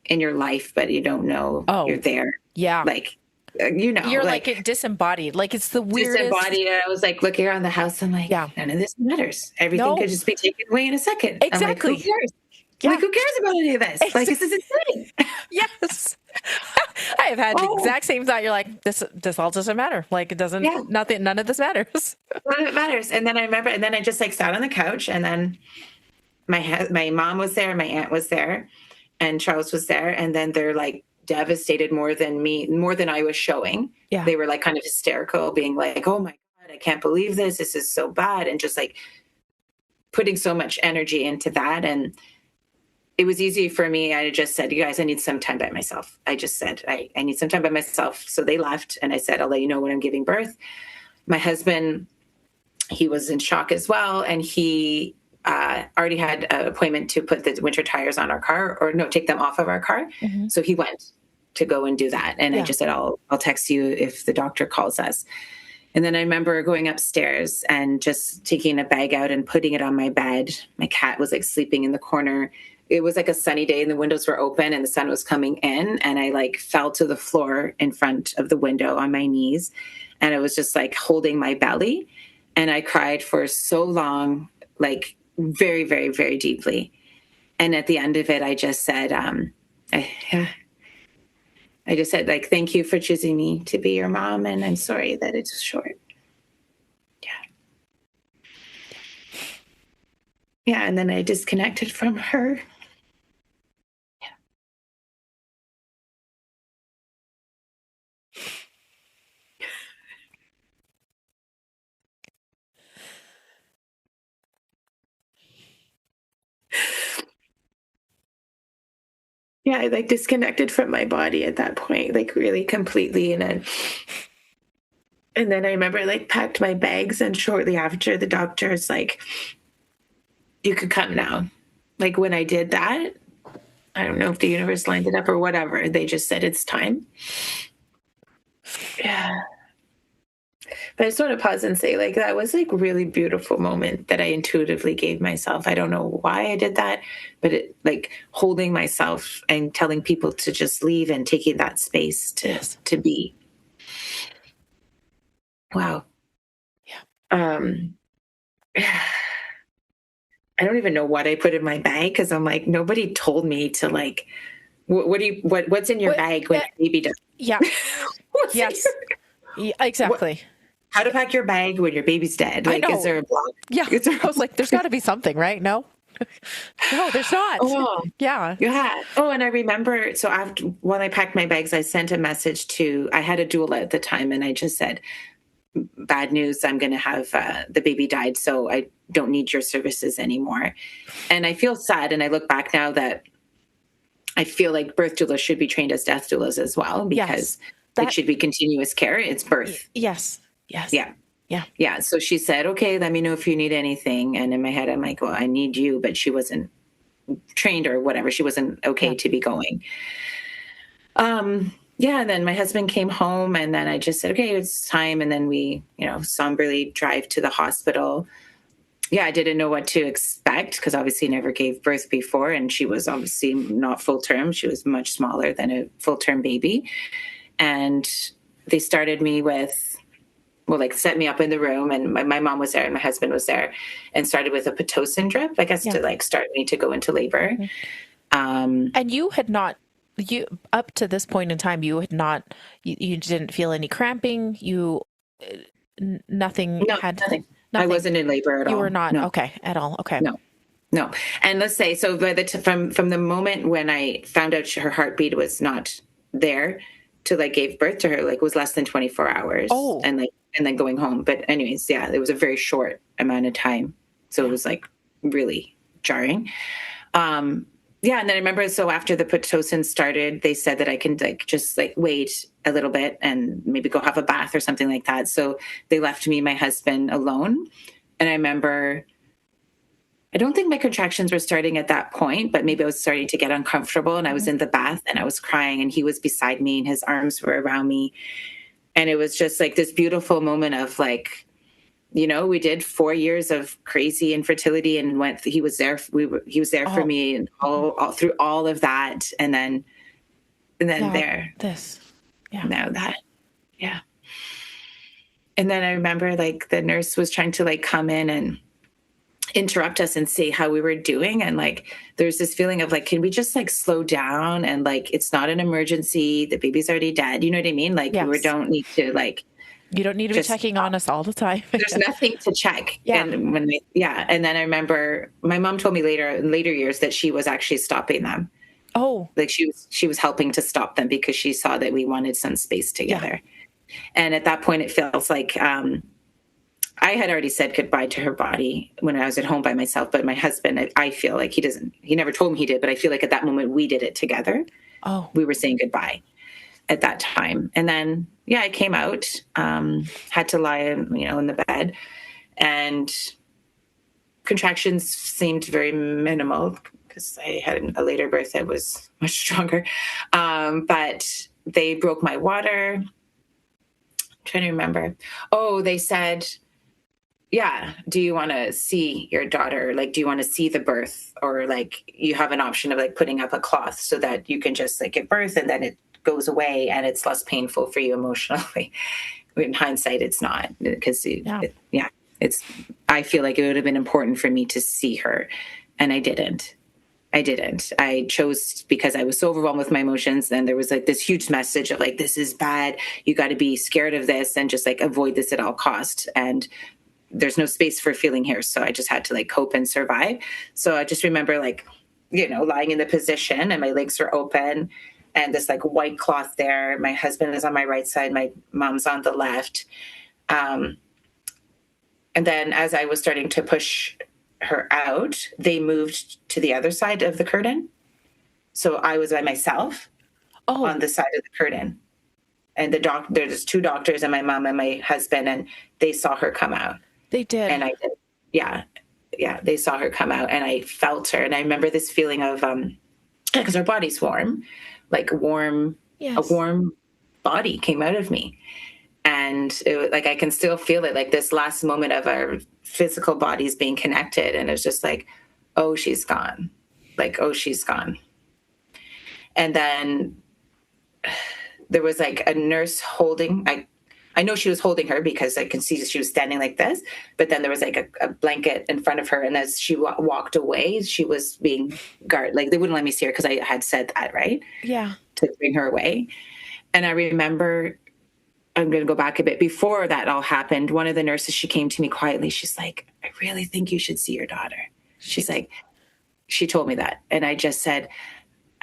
S1: in your life, but you don't know you're there.
S2: Yeah.
S1: Like, you know,
S2: you're like disembodied. Like, it's the weirdest.
S1: Disembodied. And I was like looking around the house. I'm like, none of this matters. Everything could just be taken away in a second.
S2: Exactly.
S1: I'm like, who cares? Yeah. Like, who cares about any of this? Like, this is insane.
S2: Yes. I have had the exact same thought. You're like, this all doesn't matter. Like, it doesn't, none of this matters.
S1: None of it matters. And then I remember, and then I just like sat on the couch, and then my mom was there, my aunt was there, and Charles was there. And then they're like devastated more than I was showing.
S2: Yeah.
S1: They were like kind of hysterical, being like, oh my God, I can't believe this. This is so bad. And just like putting so much energy into that. And it was easy for me. I just said, you guys, I need some time by myself. I just said, I need some time by myself. So they left, and I said, I'll let you know when I'm giving birth. My husband, he was in shock as well. And he already had an appointment to put the winter tires on our car, or no, take them off of our car. Mm-hmm. So he went to go and do that. And I just said, I'll text you if the doctor calls us. And then I remember going upstairs and just taking a bag out and putting it on my bed. My cat was like sleeping in the corner. It was like a sunny day, and the windows were open and the sun was coming in. And I like fell to the floor in front of the window on my knees. And I was just like holding my belly. And I cried for so long, like very, very, very deeply. And at the end of it, I just said, I just said, like, thank you for choosing me to be your mom. And I'm sorry that it's short. Yeah. And then I disconnected from her. yeah, I like disconnected from my body at that point, like really completely. And then I remember I like packed my bags, and shortly after the doctor's like, you could come now. Like when I did that, I don't know if the universe lined it up or whatever. They just said it's time. Yeah. But I just want to pause and say, like, that was like really beautiful moment that I intuitively gave myself. I don't know why I did that, but it like holding myself and telling people to just leave and taking that space to be. Wow.
S2: Yeah.
S1: I don't even know what I put in my bag because I'm like, nobody told me to like, what's in your bag when your baby does?
S2: Yeah. Yes. Yeah,
S1: What,
S2: exactly.
S1: how to pack your bag when your baby's dead?
S2: I
S1: Like, is
S2: know.
S1: there a blog?
S2: Yeah. I was like, there's got to be something, right? No. No, there's not.
S1: Oh,
S2: Yeah.
S1: yeah. Oh, and I remember, so after when I packed my bags, I sent a message I had a doula at the time, and I just said, bad news, I'm going to have the baby died, so I don't need your services anymore. And I feel sad, and I look back now that I feel like birth doulas should be trained as death doulas as well, because it should be continuous care. It's birth.
S2: Yes. Yes.
S1: Yeah.
S2: Yeah.
S1: Yeah. So she said, okay, let me know if you need anything. And in my head, I'm like, well, I need you, but she wasn't trained or whatever. She wasn't okay to be going. Yeah. And then my husband came home, and then I just said, okay, it's time. And then we, somberly drive to the hospital. Yeah, I didn't know what to expect because obviously never gave birth before. And she was obviously not full term. She was much smaller than a full term baby. And they started me with, set me up in the room, and my mom was there and my husband was there, and started with a Pitocin drip, I guess, to like start me to go into labor.
S2: And you had not, up to this point in time, you had not, you didn't feel any cramping. Nothing had.
S1: Nothing. I wasn't in labor at all.
S2: You were not.
S1: No.
S2: Okay. At all. Okay.
S1: No. And let's say, so by from the moment when I found out her heartbeat was not there to like gave birth to her, like was less than 24 hours.
S2: Oh.
S1: And then going home. But anyways, yeah, it was a very short amount of time. So it was like really jarring. Yeah. And then I remember, so after the Pitocin started, they said that I can like just like wait a little bit and maybe go have a bath or something like that. So they left me and my husband alone. And I remember, I don't think my contractions were starting at that point, but maybe I was starting to get uncomfortable, and I was in the bath and I was crying, and he was beside me and his arms were around me. And it was just like this beautiful moment of like, we did 4 years of crazy infertility, and he was there. He was there for me, and all through all of that. And then now that. Yeah. And then I remember like the nurse was trying to like come in and interrupt us and say how we were doing. And like, there's this feeling of like, can we just like slow down? And like, it's not an emergency. The baby's already dead. You know what I mean? Like, we don't need to like,
S2: you don't need to be checking on us all the time.
S1: There's nothing to check.
S2: Yeah.
S1: And and then I remember my mom told me in later years that she was actually stopping them.
S2: Oh,
S1: like she was helping to stop them because she saw that we wanted some space together. Yeah. And at that point, it feels like, I had already said goodbye to her body when I was at home by myself, but my husband, I feel like he never told me he did, but I feel like at that moment we did it together.
S2: Oh,
S1: we were saying goodbye at that time. And then, I came out, had to lie, in the bed, and contractions seemed very minimal because I had a later birth that was much stronger. But they broke my water. I'm trying to remember. Oh, they said, do you want to see your daughter? Like, do you want to see the birth? Or like, you have an option of like putting up a cloth so that you can just like give birth and then it goes away and it's less painful for you emotionally. In hindsight, it's not, because I feel like it would have been important for me to see her, and I didn't. I chose because I was so overwhelmed with my emotions. And there was like this huge message of like, this is bad. You got to be scared of this and just like avoid this at all costs. And there's no space for feeling here. So I just had to like cope and survive. So I just remember like, lying in the position and my legs were open and this like white cloth there. My husband is on my right side. My mom's on the left. And then as I was starting to push her out, they moved to the other side of the curtain. So I was by myself on the side of the curtain. And there's two doctors and my mom and my husband, and they saw her come out.
S2: They did.
S1: And I did. Yeah. Yeah. They saw her come out and I felt her. And I remember this feeling of, because her body's warm, like a warm body came out of me. And it was like, I can still feel it, like this last moment of our physical bodies being connected. And it's just like, oh, she's gone. Like, oh, she's gone. And then there was like a nurse holding, I know she was holding her because I can see she was standing like this, but then there was like a blanket in front of her. And as she walked away, she was being guarded. Like they wouldn't let me see her because I had said that, right?
S2: Yeah.
S1: To bring her away. And I remember, I'm going to go back a bit. Before that all happened, one of the nurses, she came to me quietly. She's like, I really think you should see your daughter. She's like, she told me that. And I just said,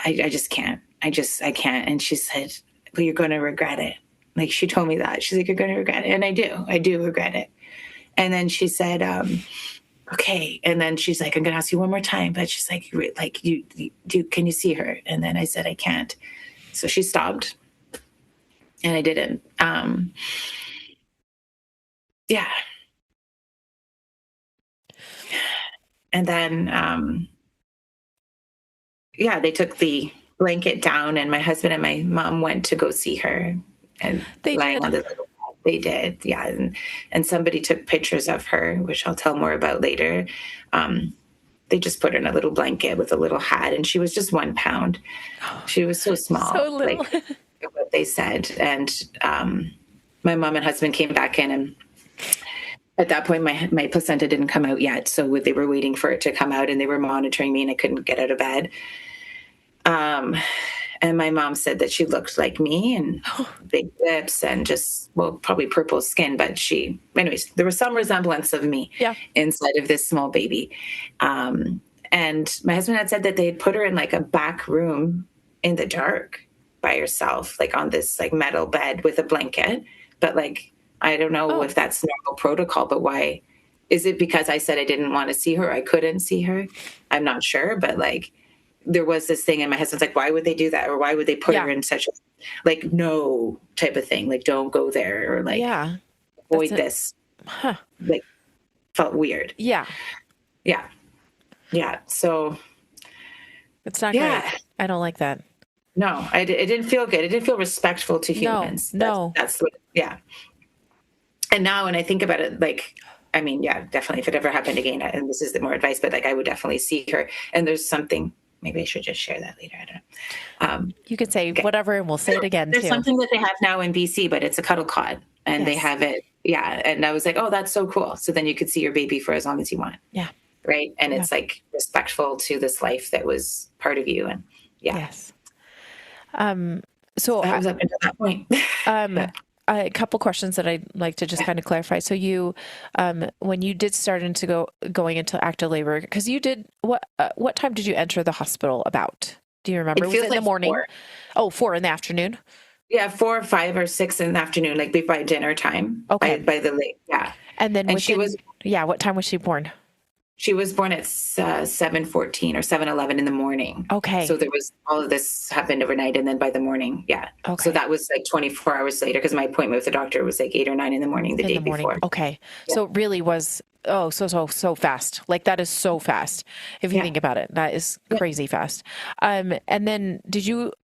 S1: I just can't. I can't. And she said, well, you're going to regret it. Like she told me that. She's like, you're going to regret it. And I do regret it. And then she said, okay. And then she's like, I'm going to ask you one more time. But she's like, can you see her? And then I said, I can't. So she stopped and I didn't. Yeah. And then, they took the blanket down and my husband and my mom went to go see her. And
S2: they did.
S1: On the little bed. They did, yeah. And somebody took pictures of her, which I'll tell more about later. They just put her in a little blanket with a little hat, and she was just 1 pound. She was so small,
S2: so little.
S1: like what they said. And my mom and husband came back in, and at that point, my placenta didn't come out yet, so they were waiting for it to come out, and they were monitoring me, and I couldn't get out of bed. And my mom said that she looked like me and big lips and just, probably purple skin. But anyways, there was some resemblance of me inside of this small baby. And my husband had said that they had put her in like a back room in the dark by herself, like on this like metal bed with a blanket. But like, I don't know if that's normal protocol, but why? Is it because I said I didn't want to see her? I couldn't see her. I'm not sure, but like, there was this thing and my husband's like, why would they do that? Or why would they put her in such a, like, no type of thing? Like, don't go there or like, avoid this. Like, felt weird.
S2: Yeah.
S1: So
S2: it's not great. I don't like that.
S1: No, it didn't feel good. It didn't feel respectful to humans.
S2: No.
S1: That's what, And now when I think about it, like, I mean, definitely if it ever happened again, and this is the more advice, but like, I would definitely see her. And there's something, maybe I should just share that later. I don't know.
S2: You could say whatever and we'll say it again.
S1: There's something that they have now in BC, but it's a cuddle cot and they have it. Yeah. And I was like, oh, that's so cool. So then you could see your baby for as long as you want.
S2: Yeah.
S1: Right. And it's like respectful to this life that was part of you. And
S2: Yes.
S1: So that was up until that point.
S2: A couple questions that I'd like to just kind of clarify. So you, when you did start going into active labor, because you did, what time did you enter the hospital about? Do you remember? Was it in the morning? 4. 4 in the afternoon? Yeah, 4 or 5 or 6 in the afternoon, like by dinner time. Okay.
S1: By the late,
S2: And then she was, what time was she born? She was born at
S1: 7:14 or 7:11 in the morning.
S2: Okay.
S1: So there was all of this happened overnight, and then by the morning,
S2: Okay.
S1: So that was like 24 hours later because my appointment with the doctor was like 8 or 9 in the morning the day before.
S2: Okay. Yeah. So it really was so fast. Like that is so fast. If you think about it, that is crazy fast. And then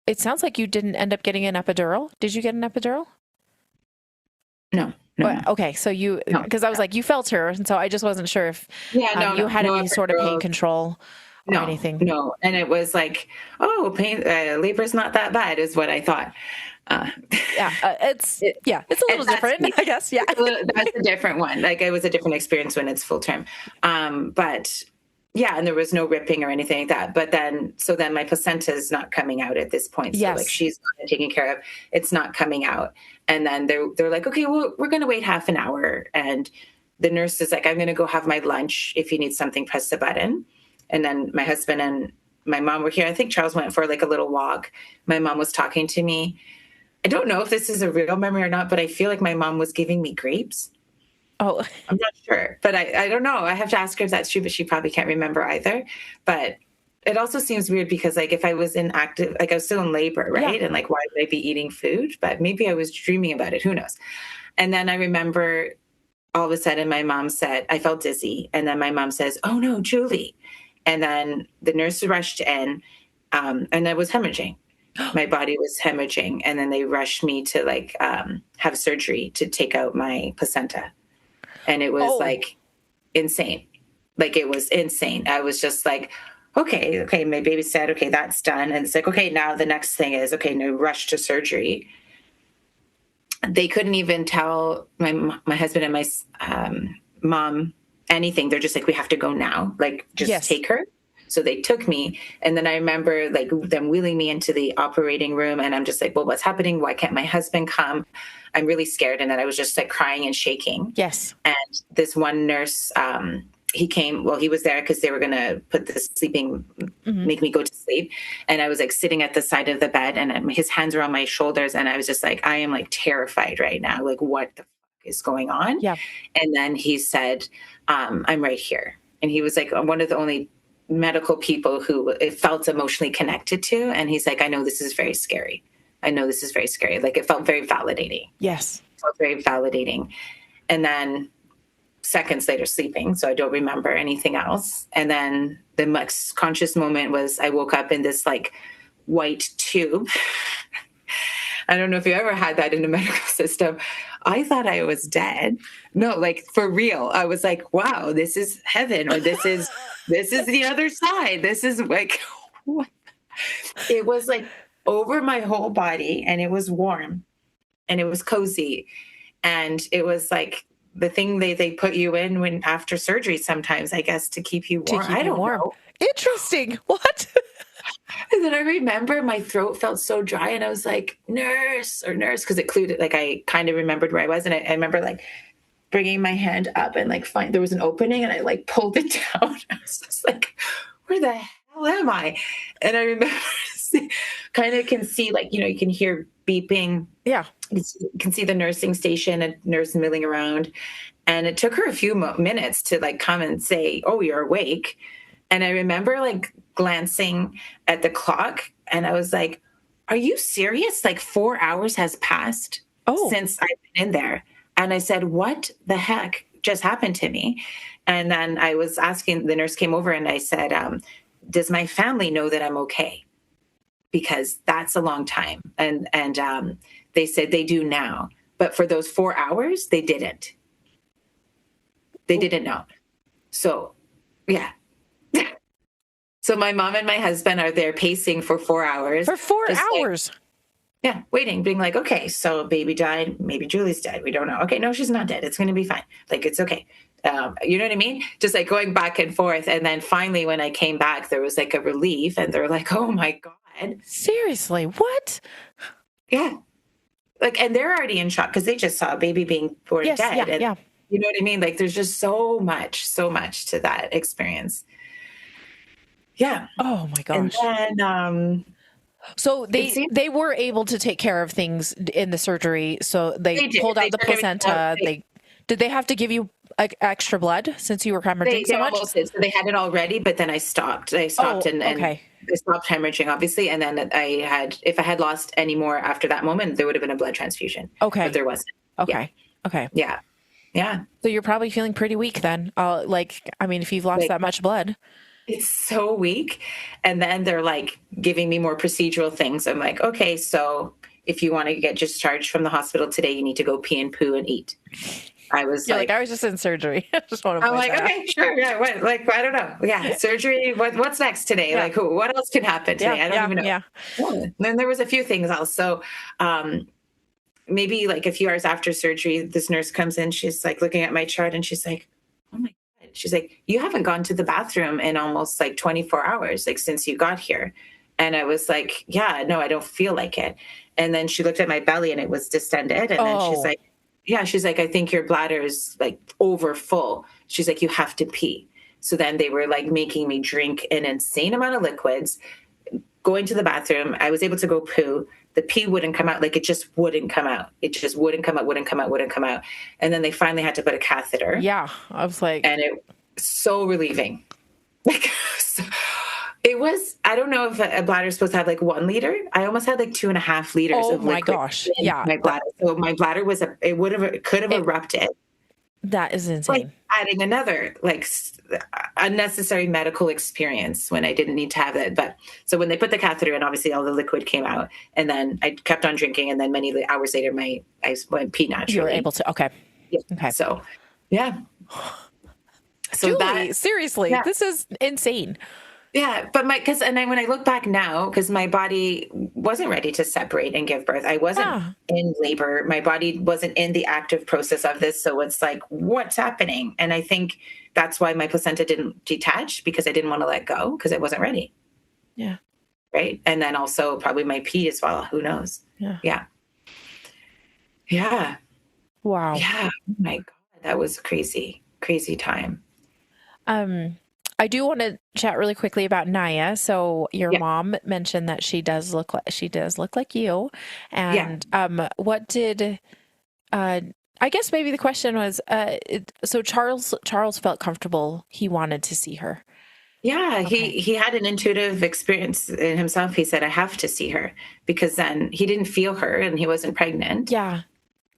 S2: it sounds like you didn't end up getting an epidural. Did you get an epidural?
S1: No.
S2: Okay, so because I was like, you felt her, and so I just wasn't sure if you had any sort of pain control or anything.
S1: No, and it was like, pain, labor's not that bad, is what I thought.
S2: It's a little different, I guess. Yeah,
S1: that's a different one. Like it was a different experience when it's full term, but. Yeah, and there was no ripping or anything like that. But then my placenta is not coming out at this point. So like she's taken care of. It's not coming out. And then they're like, okay, well, we're going to wait half an hour. And the nurse is like, I'm going to go have my lunch. If you need something, press the button. And then my husband and my mom were here. I think Charles went for like a little walk. My mom was talking to me. I don't know if this is a real memory or not, but I feel like my mom was giving me grapes.
S2: Oh,
S1: I'm not sure, but I don't know. I have to ask her if that's true, but she probably can't remember either. But it also seems weird because like if I was in active, like I was still in labor, right?
S2: Yeah.
S1: And like, why would I be eating food? But maybe I was dreaming about it. Who knows? And then I remember all of a sudden my mom said, I felt dizzy. And then my mom says, oh no, Julie. And then the nurse rushed in, and I was hemorrhaging. My body was hemorrhaging. And then they rushed me to like have surgery to take out my placenta. And it was like insane. Like it was insane. I was just like, okay, my baby said, okay, that's done. And it's like, okay, now the next thing is, okay, no, rush to surgery. They couldn't even tell my husband and my mom anything. They're just like, we have to go now. Like, just take her. So they took me. And then I remember like them wheeling me into the operating room. And I'm just like, well, what's happening? Why can't my husband come? I'm really scared. And then I was just like crying and shaking.
S2: Yes.
S1: And this one nurse, he came, well, he was there because they were going to put the sleeping, make me go to sleep. And I was like sitting at the side of the bed and his hands were on my shoulders. And I was just like, I am like terrified right now. Like, what the fuck is going on?
S2: Yeah.
S1: And then he said, I'm right here. And he was like one of the only medical people who it felt emotionally connected to. And he's like, I know this is very scary. I know this is very scary. Like it felt very validating.
S2: Yes.
S1: It felt very validating. And then seconds later sleeping, so I don't remember anything else. And then the next conscious moment was I woke up in this like white tube. I don't know if you ever had that in the medical system. I thought I was dead. No, like for real. I was like, wow, this is heaven, or this is the other side. This is like what? It was like over my whole body, and it was warm and it was cozy. And it was like the thing they put you in when after surgery sometimes, I guess, to keep you warm. I don't know.
S2: Interesting. What?
S1: And then I remember my throat felt so dry and I was like, nurse, because it clued, like I kind of remembered where I was. And I remember like bringing my hand up and like there was an opening and I like pulled it down. I was just like, where the hell am I? And I remember kind of can see like, you can hear beeping.
S2: Yeah.
S1: You can see the nursing station, a nurse milling around. And it took her a few minutes to like come and say, oh, you're awake. And I remember like glancing at the clock and I was like, are you serious? Like 4 hours has passed since I've been in there. And I said, what the heck just happened to me? And then I was asking, the nurse came over and I said, does my family know that I'm okay? Because that's a long time. And they said they do now. But for those 4 hours, they didn't. They didn't know. So, yeah. So my mom and my husband are there pacing for 4 hours.
S2: For 4 hours?
S1: Like, yeah, waiting, being like, okay, so baby died. Maybe Julie's dead. We don't know. Okay, no, she's not dead. It's going to be fine. Like, it's okay. You know what I mean? Just like going back and forth. And then finally, when I came back, there was like a relief. And they're like, oh my God.
S2: Seriously, what?
S1: Yeah. Like, and they're already in shock because they just saw a baby being born dead.
S2: Yeah,
S1: and,
S2: yeah.
S1: You know what I mean? Like, there's just so much to that experience. Yeah.
S2: Oh my gosh.
S1: And then,
S2: so they were able to take care of things in the surgery. So they pulled out the placenta. Did they have to give you extra blood since you were hemorrhaging so much?
S1: Almost did. So they had it already, but then I stopped. I stopped and I stopped hemorrhaging, obviously. And then if I had lost any more after that moment, there would have been a blood transfusion. Okay. But there wasn't.
S2: Okay.
S1: Yeah.
S2: Okay.
S1: Yeah. Yeah.
S2: So you're probably feeling pretty weak then. If you've lost that much blood.
S1: It's so weak. And then they're like giving me more procedural things. I'm like, okay, so if you want to get discharged from the hospital today, you need to go pee and poo and eat. I was
S2: I was just in surgery. I just want to
S1: I'm like, okay, sure. Yeah. What, like, I don't know. Yeah. Surgery. What's next today? Yeah. Like what else can happen today? I don't even know. Yeah. And then there was a few things else. So, maybe like a few hours after surgery, this nurse comes in, she's like looking at my chart and she's like, oh my God. She's like, you haven't gone to the bathroom in almost like 24 hours, like since you got here. And I was like, yeah, no, I don't feel like it. And then she looked at my belly and it was distended. And then she's like, I think your bladder is like over full. She's like, you have to pee. So then they were like making me drink an insane amount of liquids, going to the bathroom. I was able to go poo. The pee wouldn't come out. Like it just wouldn't come out. It just wouldn't come out. And then they finally had to put a catheter.
S2: Yeah. I was like,
S1: and it was so relieving. Like, It was, I don't know if a bladder is supposed to have like 1 liter. I almost had like 2.5 liters
S2: Oh
S1: of
S2: my
S1: liquid
S2: gosh.
S1: in
S2: Yeah.
S1: my bladder. So my bladder was, it could have erupted.
S2: That is
S1: Like
S2: insane.
S1: adding another like unnecessary medical experience when I didn't need to have it. But so when they put the catheter in, obviously all the liquid came out, and then I kept on drinking, and then many hours later, I went pee
S2: You were
S1: naturally.
S2: able to. Okay.
S1: Yeah.
S2: Okay.
S1: So, yeah. So
S2: Julie, seriously,
S1: yeah,
S2: this is insane.
S1: yeah. But when I look back now, because my body wasn't ready to separate and give birth, I wasn't
S2: Yeah.
S1: in labor. My body wasn't in the active process of this. So it's like, what's happening? And I think that's why my placenta didn't detach, because I didn't want to let go because I wasn't ready.
S2: Yeah.
S1: Right. And then also probably my pee as well. Who knows?
S2: Yeah.
S1: Yeah. Yeah.
S2: Wow.
S1: Yeah. Oh my God. That was crazy, crazy time.
S2: I do want to chat really quickly about Naia. So your
S1: Yeah.
S2: mom mentioned that she does look like you.
S1: Yeah.
S2: And what did I guess maybe the question was so Charles felt comfortable. He wanted to see her.
S1: Yeah,
S2: Okay.
S1: he had an intuitive experience in himself. He said, I have to see her, because then he didn't feel her and he wasn't pregnant.
S2: Yeah.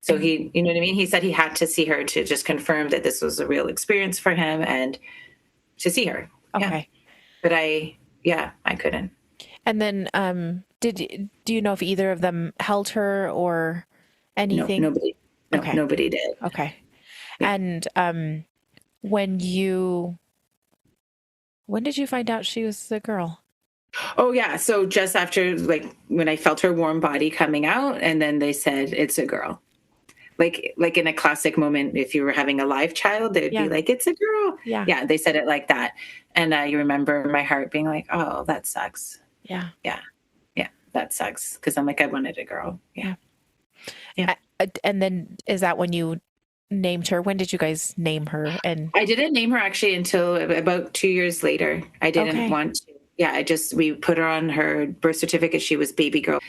S1: So he, you know what I mean? He said he had to see her to just confirm that this was a real experience for him and to see her. Yeah.
S2: Okay.
S1: But I couldn't.
S2: And then do you know if either of them held her or
S1: No,
S2: anything?
S1: nobody. No,
S2: Okay.
S1: nobody did.
S2: Okay.
S1: Yeah.
S2: And when did you find out she was a girl?
S1: Oh yeah. So just after, like, when I felt her warm body coming out, and then they said it's a girl. Like in a classic moment, if you were having a live child, they would
S2: Yeah.
S1: be like, it's a girl.
S2: Yeah.
S1: Yeah, they said it like that. And you remember my heart being like, oh, that sucks.
S2: Yeah.
S1: Yeah. Yeah, that sucks. Because I'm like, I wanted a girl. Yeah. Yeah.
S2: And then is that when you named her? When did you guys name her? And
S1: I didn't name her actually until about 2 years later. I didn't
S2: okay.
S1: want to. Yeah, we put her on her birth certificate. She was baby girl.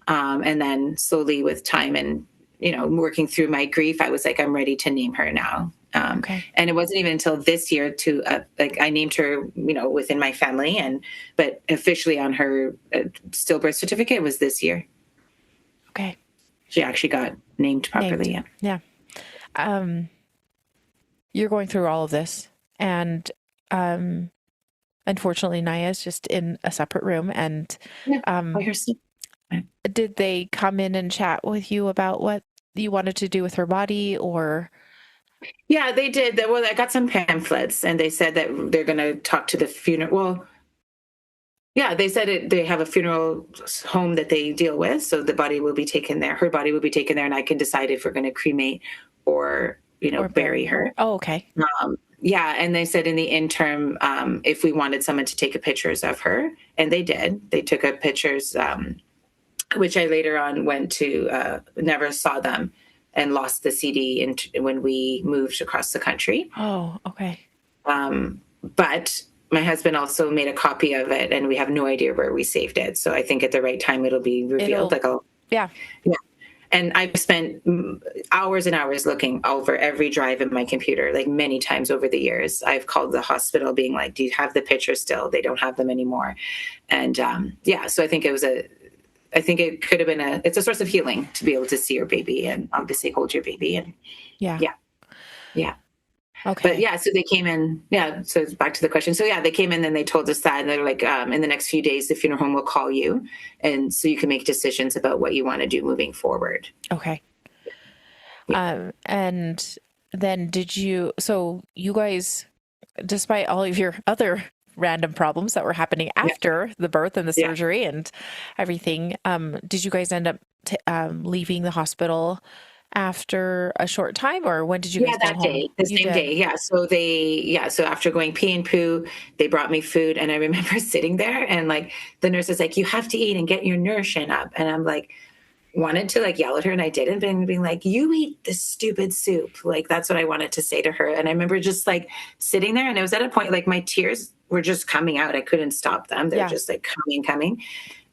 S1: And then slowly with time and, working through my grief, I was like, I'm ready to name her now.
S2: Okay.
S1: And it wasn't even until this year I named her, within my family, but officially on her stillbirth certificate was this year.
S2: Okay.
S1: She actually got named properly.
S2: Named. Yeah. You're going through all of this, and unfortunately, Naia is just in a separate room. And did they come in and chat with you about what you wanted to do with her body, or?
S1: Yeah, they did. Well, I got some pamphlets, and they said that they're going to talk to the funeral. Well, yeah, they said they have a funeral home that they deal with, so the body will be taken there. Her body will be taken there, and I can decide if we're going to cremate or bury her.
S2: Oh, okay.
S1: Yeah, and they said in the interim, if we wanted someone to take pictures of her, and they did. They took pictures, which I later on went to, never saw them, and lost the CD when we moved across the country.
S2: Oh, okay.
S1: But my husband also made a copy of it, and we have no idea where we saved it. So I think at the right time it'll be revealed.
S2: Yeah.
S1: And I've spent hours and hours looking over every drive in my computer, like many times over the years. I've called the hospital being like, do you have the pictures still? They don't have them anymore. And so I think it could have been it's a source of healing to be able to see your baby and obviously hold your baby. And yeah.
S2: Okay.
S1: But yeah, so they came in. Yeah. So back to the question. So yeah, they came in and they told us that, and they're like, in the next few days, the funeral home will call you. And so you can make decisions about what you want to do moving forward.
S2: Okay.
S1: Yeah.
S2: And then so you guys, despite all of your other random problems that were happening after the birth and the surgery and everything, did you guys end up leaving the hospital after a short time, or when did you guys go home?
S1: Day, the same day. Yeah. So after going pee and poo, they brought me food, and I remember sitting there, and like the nurse is like, you have to eat and get your nourishment up. And I'm like, wanted to like yell at her, and I didn't, but being like, you eat this stupid soup. Like, that's what I wanted to say to her. And I remember just like sitting there, and it was at a point like my tears were just coming out. I couldn't stop them. They're just like coming.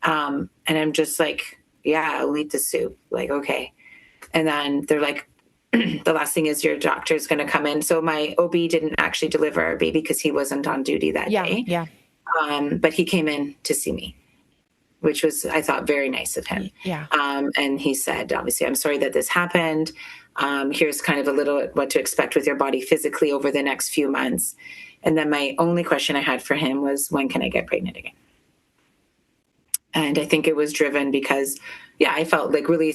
S1: And I'm just like, yeah, I'll eat the soup. Like, okay. And then they're like, the last thing is your doctor's going to come in. So my OB didn't actually deliver our baby because he wasn't on duty that day.
S2: Yeah.
S1: But he came in to see me, which was, I thought, very nice of him.
S2: Yeah.
S1: And he said, obviously, I'm sorry that this happened. Here's kind of a little what to expect with your body physically over the next few months. And then my only question I had for him was, when can I get pregnant again? And I think it was driven because, I felt like really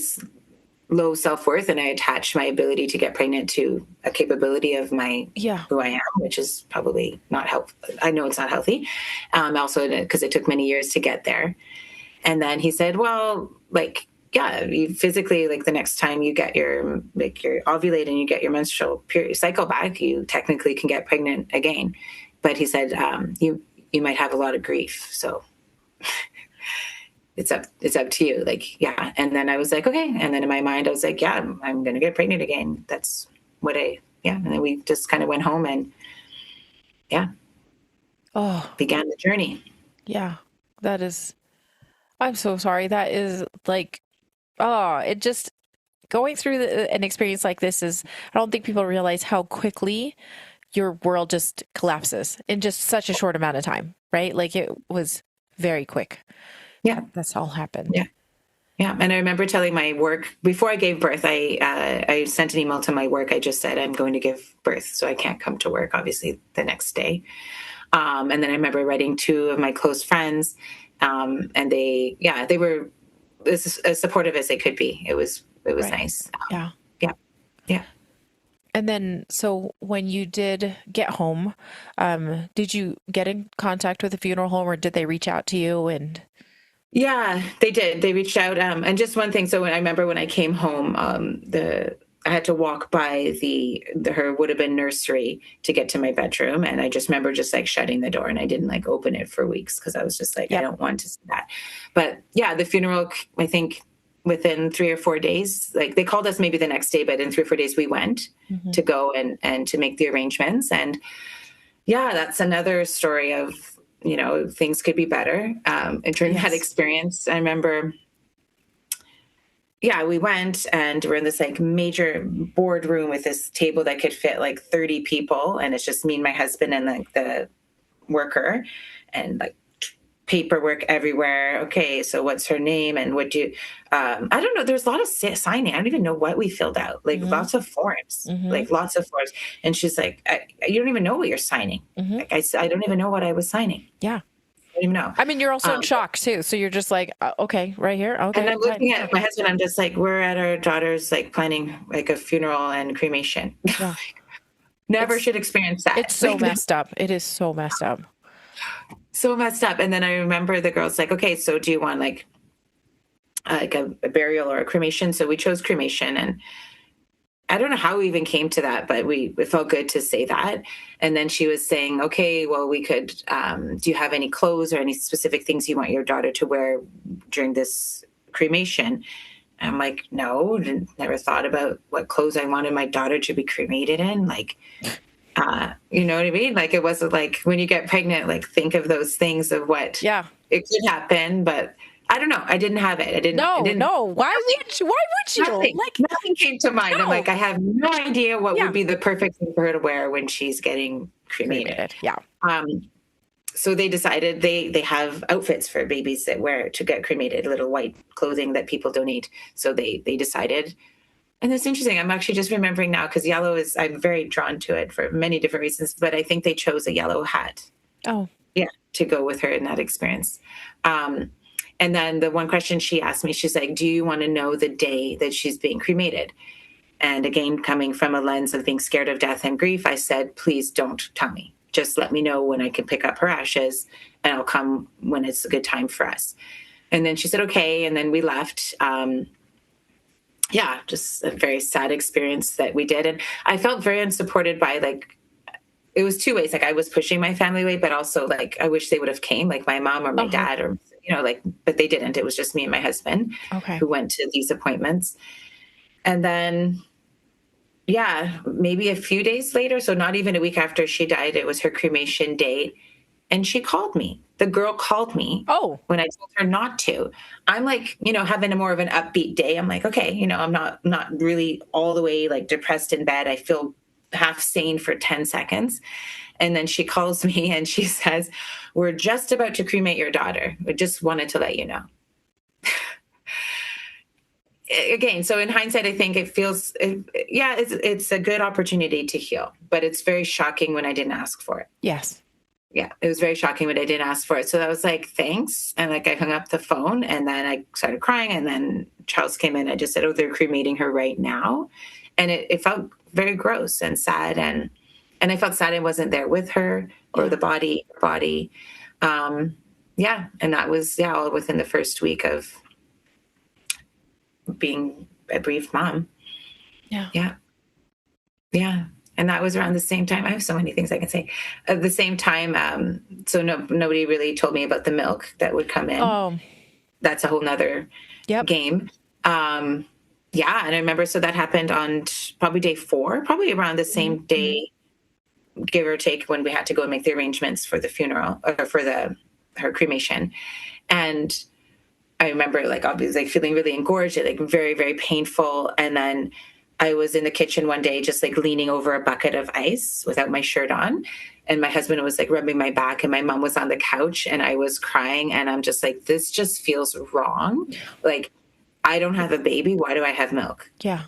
S1: low self-worth, and I attached my ability to get pregnant to a capability of who I am, which is probably not helpful. I know it's not healthy. Also because it took many years to get there. And then he said, well, you physically, like the next time you get your ovulate and you get your menstrual period cycle back, you technically can get pregnant again. But he said, you might have a lot of grief. So it's up to you. And then I was like, okay. And then in my mind, I was like, I'm going to get pregnant again. That's what and then we just kind of went home and began the journey.
S2: Yeah, that is, I'm so sorry. That is it just, going through an experience like this is, I don't think people realize how quickly your world just collapses in just such a short amount of time, right? Like, it was very quick.
S1: Yeah.
S2: That's all happened.
S1: Yeah. Yeah. And I remember telling my work before I gave birth, I sent an email to my work. I just said, I'm going to give birth, so I can't come to work, obviously, the next day. And then I remember writing 2 of my close friends, and they were as supportive as they could be. It was right. Nice.
S2: Yeah.
S1: Yeah.
S2: And then, so when you did get home, did you get in contact with the funeral home, or did they reach out to you? And
S1: yeah, they did. They reached out. And just one thing. So I remember when I came home, I had to walk by her would have been nursery to get to my bedroom. And I just remember shutting the door, and I didn't open it for weeks because I was just I don't want to see that. But the funeral, I think within 3 or 4 days, they called us maybe the next day, but in 3 or 4 days we went to go and to make the arrangements. And that's another story of, things could be better. And during that experience, I remember, we went and we're in this major boardroom with this table that could fit 30 people. And it's just me and my husband and the worker, and paperwork everywhere. Okay, so what's her name and what do you, I don't know. There's a lot of signing. I don't even know what we filled out. Lots of forms, lots of forms. And she's like, you don't even know what you're signing. I don't even know what I was signing.
S2: Yeah.
S1: I don't even know.
S2: I mean, you're also in shock too. So you're just okay, right here. Okay.
S1: And I'm looking at my husband. I'm just we're at our daughter's planning a funeral and cremation.
S2: Yeah.
S1: Never should experience that.
S2: It's so messed up. It is so messed up.
S1: So messed up. And then I remember the girl's okay, so do you want a burial or a cremation? So we chose cremation, and I don't know how we even came to that, but it felt good to say that. And then she was saying, okay, well, we could, do you have any clothes or any specific things you want your daughter to wear during this cremation? And I'm like, no, never thought about what clothes I wanted my daughter to be cremated in. You know what I mean? It wasn't when you get pregnant, think of those things of what it could happen, but I don't know. I didn't have it. I didn't.
S2: No. Why would you?
S1: Nothing came to mind. No. I'm I have no idea what would be the perfect thing for her to wear when she's getting cremated.
S2: Yeah.
S1: So they decided they have outfits for babies that wear to get cremated, little white clothing that people donate. So they decided. And it's interesting. I'm actually just remembering now because yellow I'm very drawn to it for many different reasons, but I think they chose a yellow hat.
S2: Oh.
S1: Yeah, to go with her in that experience. And then the one question she asked me, she's like, do you want to know the day that she's being cremated? And again, coming from a lens of being scared of death and grief, I said, please don't tell me. Just let me know when I can pick up her ashes, and I'll come when it's a good time for us. And then she said, okay. And then we left. Just a very sad experience that we did. And I felt very unsupported by it was 2 ways. I was pushing my family away, but also I wish they would have came, my mom or my dad, or, but they didn't. It was just me and my husband who went to these appointments. And then, maybe a few days later, so not even a week after she died, it was her cremation date. And she called me. The girl called me.
S2: Oh.
S1: When I told her not to. I'm having a more of an upbeat day. I'm okay, I'm not really all the way depressed in bed. I feel half sane for 10 seconds. And then she calls me and she says, "We're just about to cremate your daughter. We just wanted to let you know." Again, so in hindsight, I think it's a good opportunity to heal, but it's very shocking when I didn't ask for it.
S2: Yes.
S1: Yeah, it was very shocking when I didn't ask for it. So I was like, thanks. And like, I hung up the phone and then I started crying. And then Charles came in. I just said, "Oh, they're cremating her right now." And it felt very gross and sad. And I felt sad I wasn't there with her or the body. Yeah. And that was, all within the first week of being a bereaved mom.
S2: Yeah.
S1: Yeah. Yeah. And that was around the same time. I have so many things I can say. At the same time, so nobody really told me about the milk that would come in.
S2: Oh,
S1: that's a whole nother game. Yeah. And I remember, so that happened on probably day 4, probably around the same day, give or take, when we had to go and make the arrangements for the funeral or for her cremation. And I remember like obviously like feeling really engorged, like very, very painful. And then I was in the kitchen one day, just like leaning over a bucket of ice without my shirt on. And my husband was like rubbing my back and my mom was on the couch and I was crying. And I'm just like, this just feels wrong. Like, I don't have a baby. Why do I have milk?
S2: Yeah.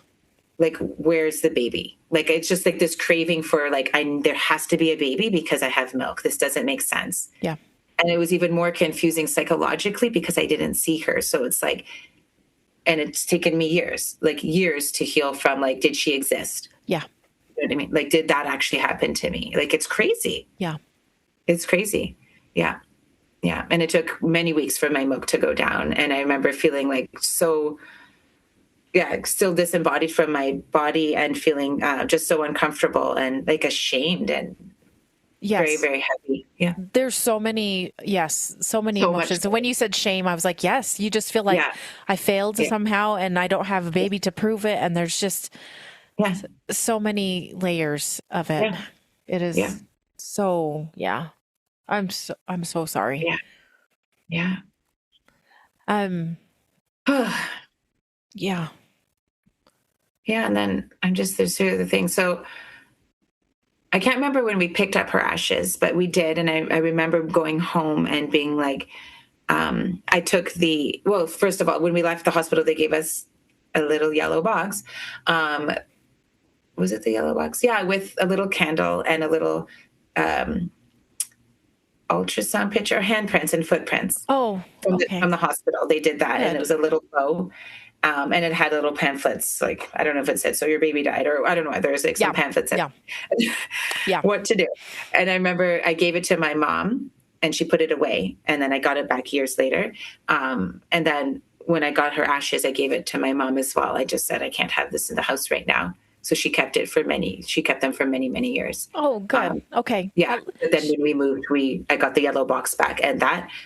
S1: Like, where's the baby? Like, it's just like this craving for like, there has to be a baby because I have milk. This doesn't make sense.
S2: Yeah.
S1: And it was even more confusing psychologically because I didn't see her. So it's like, and it's taken me years to heal from like, did she exist?
S2: Yeah.
S1: You know what I mean? Like, did that actually happen to me? Like, it's crazy.
S2: Yeah.
S1: It's crazy. Yeah. Yeah. And it took many weeks for my milk to go down. And I remember feeling like still disembodied from my body and feeling just so uncomfortable and like ashamed and very, very heavy. Yeah.
S2: There's so many emotions. And when you said shame, I was like, yes, you just feel like I failed somehow and I don't have a baby to prove it. And there's just so many layers of it.
S1: Yeah.
S2: It is so, I'm so sorry.
S1: Yeah.
S2: Yeah.
S1: Yeah. And then there's the thing. So I can't remember when we picked up her ashes, but we did. And I remember going home and being like, I took first of all, when we left the hospital, they gave us a little yellow box. Was it the yellow box? Yeah, with a little candle and a little ultrasound picture, handprints and footprints.
S2: Oh,
S1: from the hospital. They did that. Good. And it was a little bow. And it had little pamphlets, like, I don't know if it said, "So your baby died," or I don't know. There's like some pamphlets. What to do. And I remember I gave it to my mom and she put it away. And then I got it back years later. And then when I got her ashes, I gave it to my mom as well. I just said, "I can't have this in the house right now." So she kept them for many, many years.
S2: Oh, good. Okay.
S1: Yeah. But then when we moved, I got the yellow box back and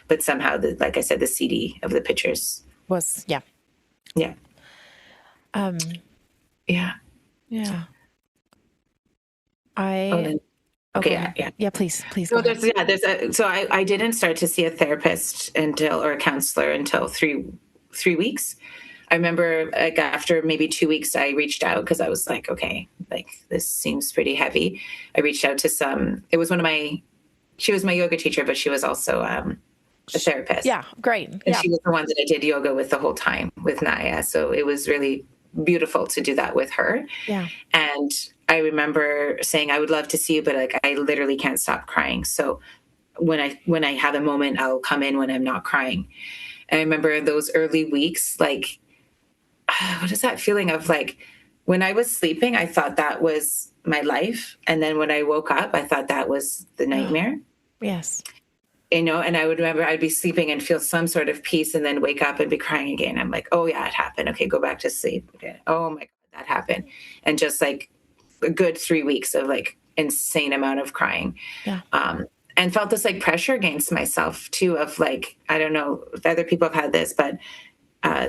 S1: but somehow like I said, the CD of the pictures
S2: was,
S1: Yeah.
S2: Yeah. Please.
S1: So I didn't start to see a therapist or a counselor until 3 weeks. I remember like after maybe 2 weeks, I reached out because I was like, okay, like this seems pretty heavy. I reached out to she was my yoga teacher, but she was also a therapist.
S2: Yeah, great.
S1: And she was the one that I did yoga with the whole time with Naia. So it was really beautiful to do that with her.
S2: Yeah.
S1: And I remember saying, "I would love to see you, but like I literally can't stop crying. So when I have a moment, I'll come in when I'm not crying." And I remember those early weeks, like, what is that feeling of like, when I was sleeping, I thought that was my life. And then when I woke up, I thought that was the nightmare.
S2: Yes.
S1: And I would remember I'd be sleeping and feel some sort of peace and then wake up and be crying again. I'm like, oh yeah, it happened. Okay, go back to sleep. Okay. Oh my God, that happened. And just like a good 3 weeks of like insane amount of crying.
S2: Yeah.
S1: And felt this like pressure against myself too of like, I don't know if other people have had this, but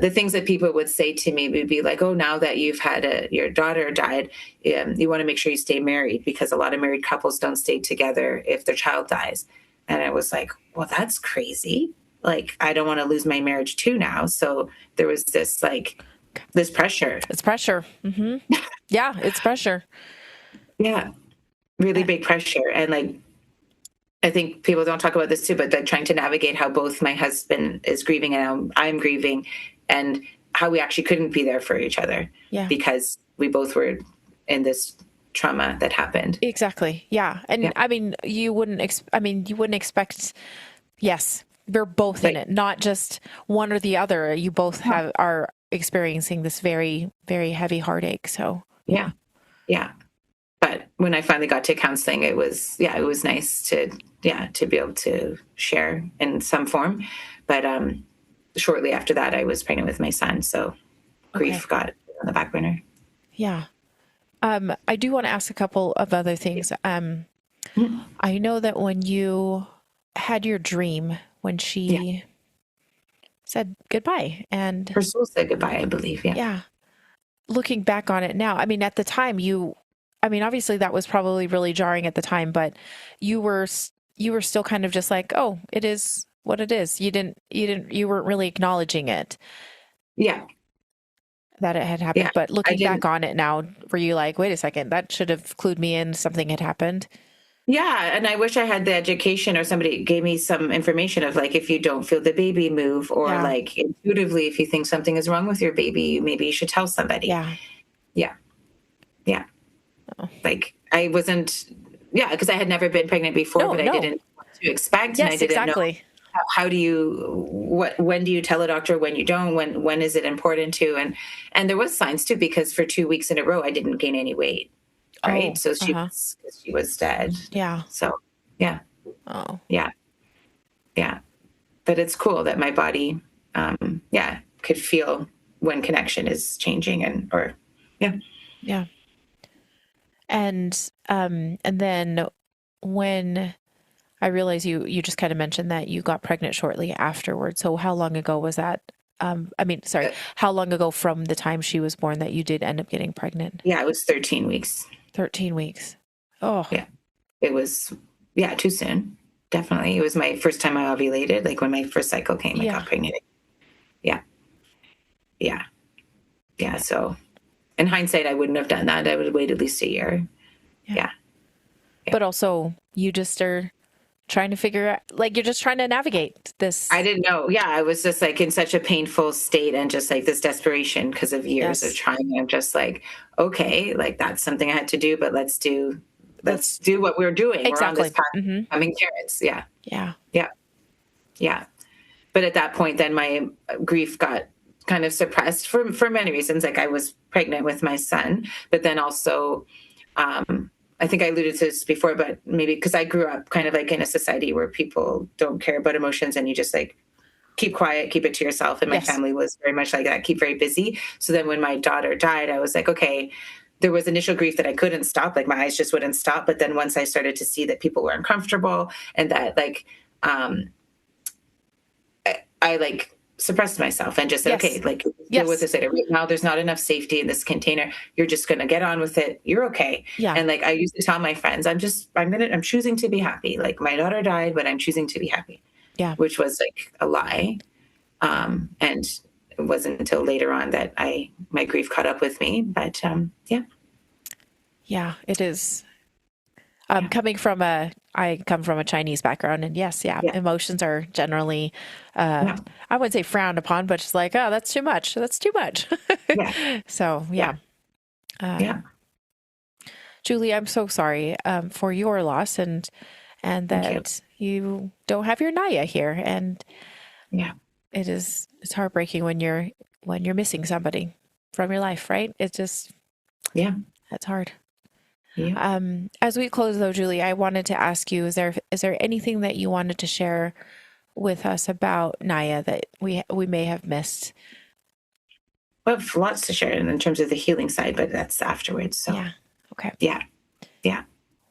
S1: the things that people would say to me would be like, "Oh, now that you've had your daughter died, you want to make sure you stay married because a lot of married couples don't stay together if their child dies." And I was like, well, that's crazy. Like, I don't want to lose my marriage too now. So there was this pressure.
S2: It's pressure. Mm-hmm. Yeah, it's pressure.
S1: Yeah. Really
S2: Yeah.
S1: big pressure. And like, I think people don't talk about this too, but like trying to navigate how both my husband is grieving and I'm grieving, and how we actually couldn't be there for each other
S2: Yeah.
S1: because we both were in this trauma that happened.
S2: Exactly. Yeah. And
S1: Yeah.
S2: I mean, you wouldn't expect, yes, we're both in
S1: Like,
S2: it, not just one or the other. You both are experiencing this very, very heavy heartache. So,
S1: yeah. Yeah. But when I finally got to counseling, it was nice to be able to share in some form. But shortly after that, I was pregnant with my son. So
S2: okay.
S1: grief got on the back burner.
S2: Yeah. I do want to ask a couple of other things. I know that when you had your dream, when
S1: Yeah.
S2: she said goodbye, and
S1: Her soul said goodbye, I believe. Yeah.
S2: yeah, looking back on it now, I mean, at the time obviously that was probably really jarring at the time, but you were still kind of just like, oh, it is what it is. You weren't really acknowledging it,
S1: Yeah.
S2: that it had happened.
S1: Yeah.
S2: But
S1: I
S2: looking
S1: didn't.
S2: back on it now, were you like, wait a second, that should have clued me in, something had happened?
S1: Yeah. And I wish I had the education or somebody gave me some information of like, if you don't feel the baby move, or
S2: Yeah.
S1: like intuitively, if you think something is wrong with your baby, maybe you should tell somebody.
S2: Yeah.
S1: Yeah. Yeah.
S2: Oh.
S1: Like I wasn't, yeah, because I had never been pregnant before, but I
S2: No.
S1: didn't know what to expect. And I
S2: Yes,
S1: didn't know
S2: exactly.
S1: how do you, when do you tell a doctor, when you don't, when is it important to? And there was signs too, because for 2 weeks in a row, I didn't gain any weight. Right.
S2: Oh,
S1: So
S2: uh-huh.
S1: she was dead.
S2: Yeah.
S1: So yeah,
S2: Oh,
S1: yeah, yeah. But it's cool that my body, could feel when connection is changing yeah.
S2: yeah. And then when I realize you just kind of mentioned that you got pregnant shortly afterwards. So how long ago was that? Sorry, how long ago from the time she was born that you did end up getting pregnant?
S1: Yeah, it was 13 weeks.
S2: 13 weeks. Oh,
S1: Yeah. It was, too soon. Definitely. It was my first time I ovulated. Like when my first cycle came, I
S2: yeah.
S1: got pregnant. Yeah. Yeah. Yeah. So in hindsight, I wouldn't have done that. I would have waited at least a year. Yeah.
S2: But also you just are trying to figure out, like, you're just trying to navigate this.
S1: I didn't know. Yeah. I was just like in such a painful state and just like this desperation because of years of
S2: Yes.
S1: trying. I'm just like, okay, like that's something I had to do, but let's do what we're doing. We're on
S2: Exactly.
S1: this path
S2: Mm-hmm.
S1: becoming parents. Yeah.
S2: Yeah.
S1: Yeah. Yeah. But at that point, then my grief got kind of suppressed for many reasons. Like I was pregnant with my son, but then also, I think I alluded to this before, but maybe because I grew up kind of like in a society where people don't care about emotions and you just like keep quiet, keep it to yourself. And my
S2: Yes.
S1: family was very much like that, keep very busy. So then when my daughter died, I was like, okay, there was initial grief that I couldn't stop. Like my eyes just wouldn't stop. But then once I started to see that people were uncomfortable and that like, I like suppressed myself and just said,
S2: Yes.
S1: okay, like deal with this later. Right now, there's not enough safety in this container. You're just going to get on with it. You're okay.
S2: Yeah.
S1: And like I used to tell my friends, I'm choosing to be happy. Like my daughter died, but I'm choosing to be happy.
S2: Yeah.
S1: Which was like a lie. And it wasn't until later on that my grief caught up with me. But yeah.
S2: Yeah, it is. I come from a Chinese background, and yes, emotions are generally, I wouldn't say frowned upon, but just like, oh, that's too much. That's too much.
S1: Yeah.
S2: So, yeah. Julie, I'm so sorry for your loss and that you don't have your Naia here. And it's heartbreaking when you're missing somebody from your life, right? It's just, that's hard.
S1: Yeah.
S2: As we close though, Julie, I wanted to ask you, is there anything that you wanted to share with us about Naia that we may have missed?
S1: I have lots to share in terms of the healing side, but that's afterwards. So
S2: yeah. Okay.
S1: Yeah. Yeah.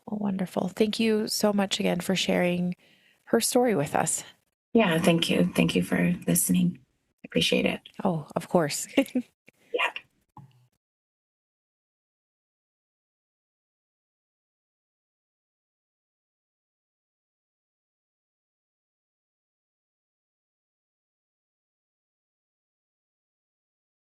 S2: Well, wonderful. Thank you so much again for sharing her story with us.
S1: Yeah. Thank you. Thank you for listening. I appreciate it.
S2: Oh, of course.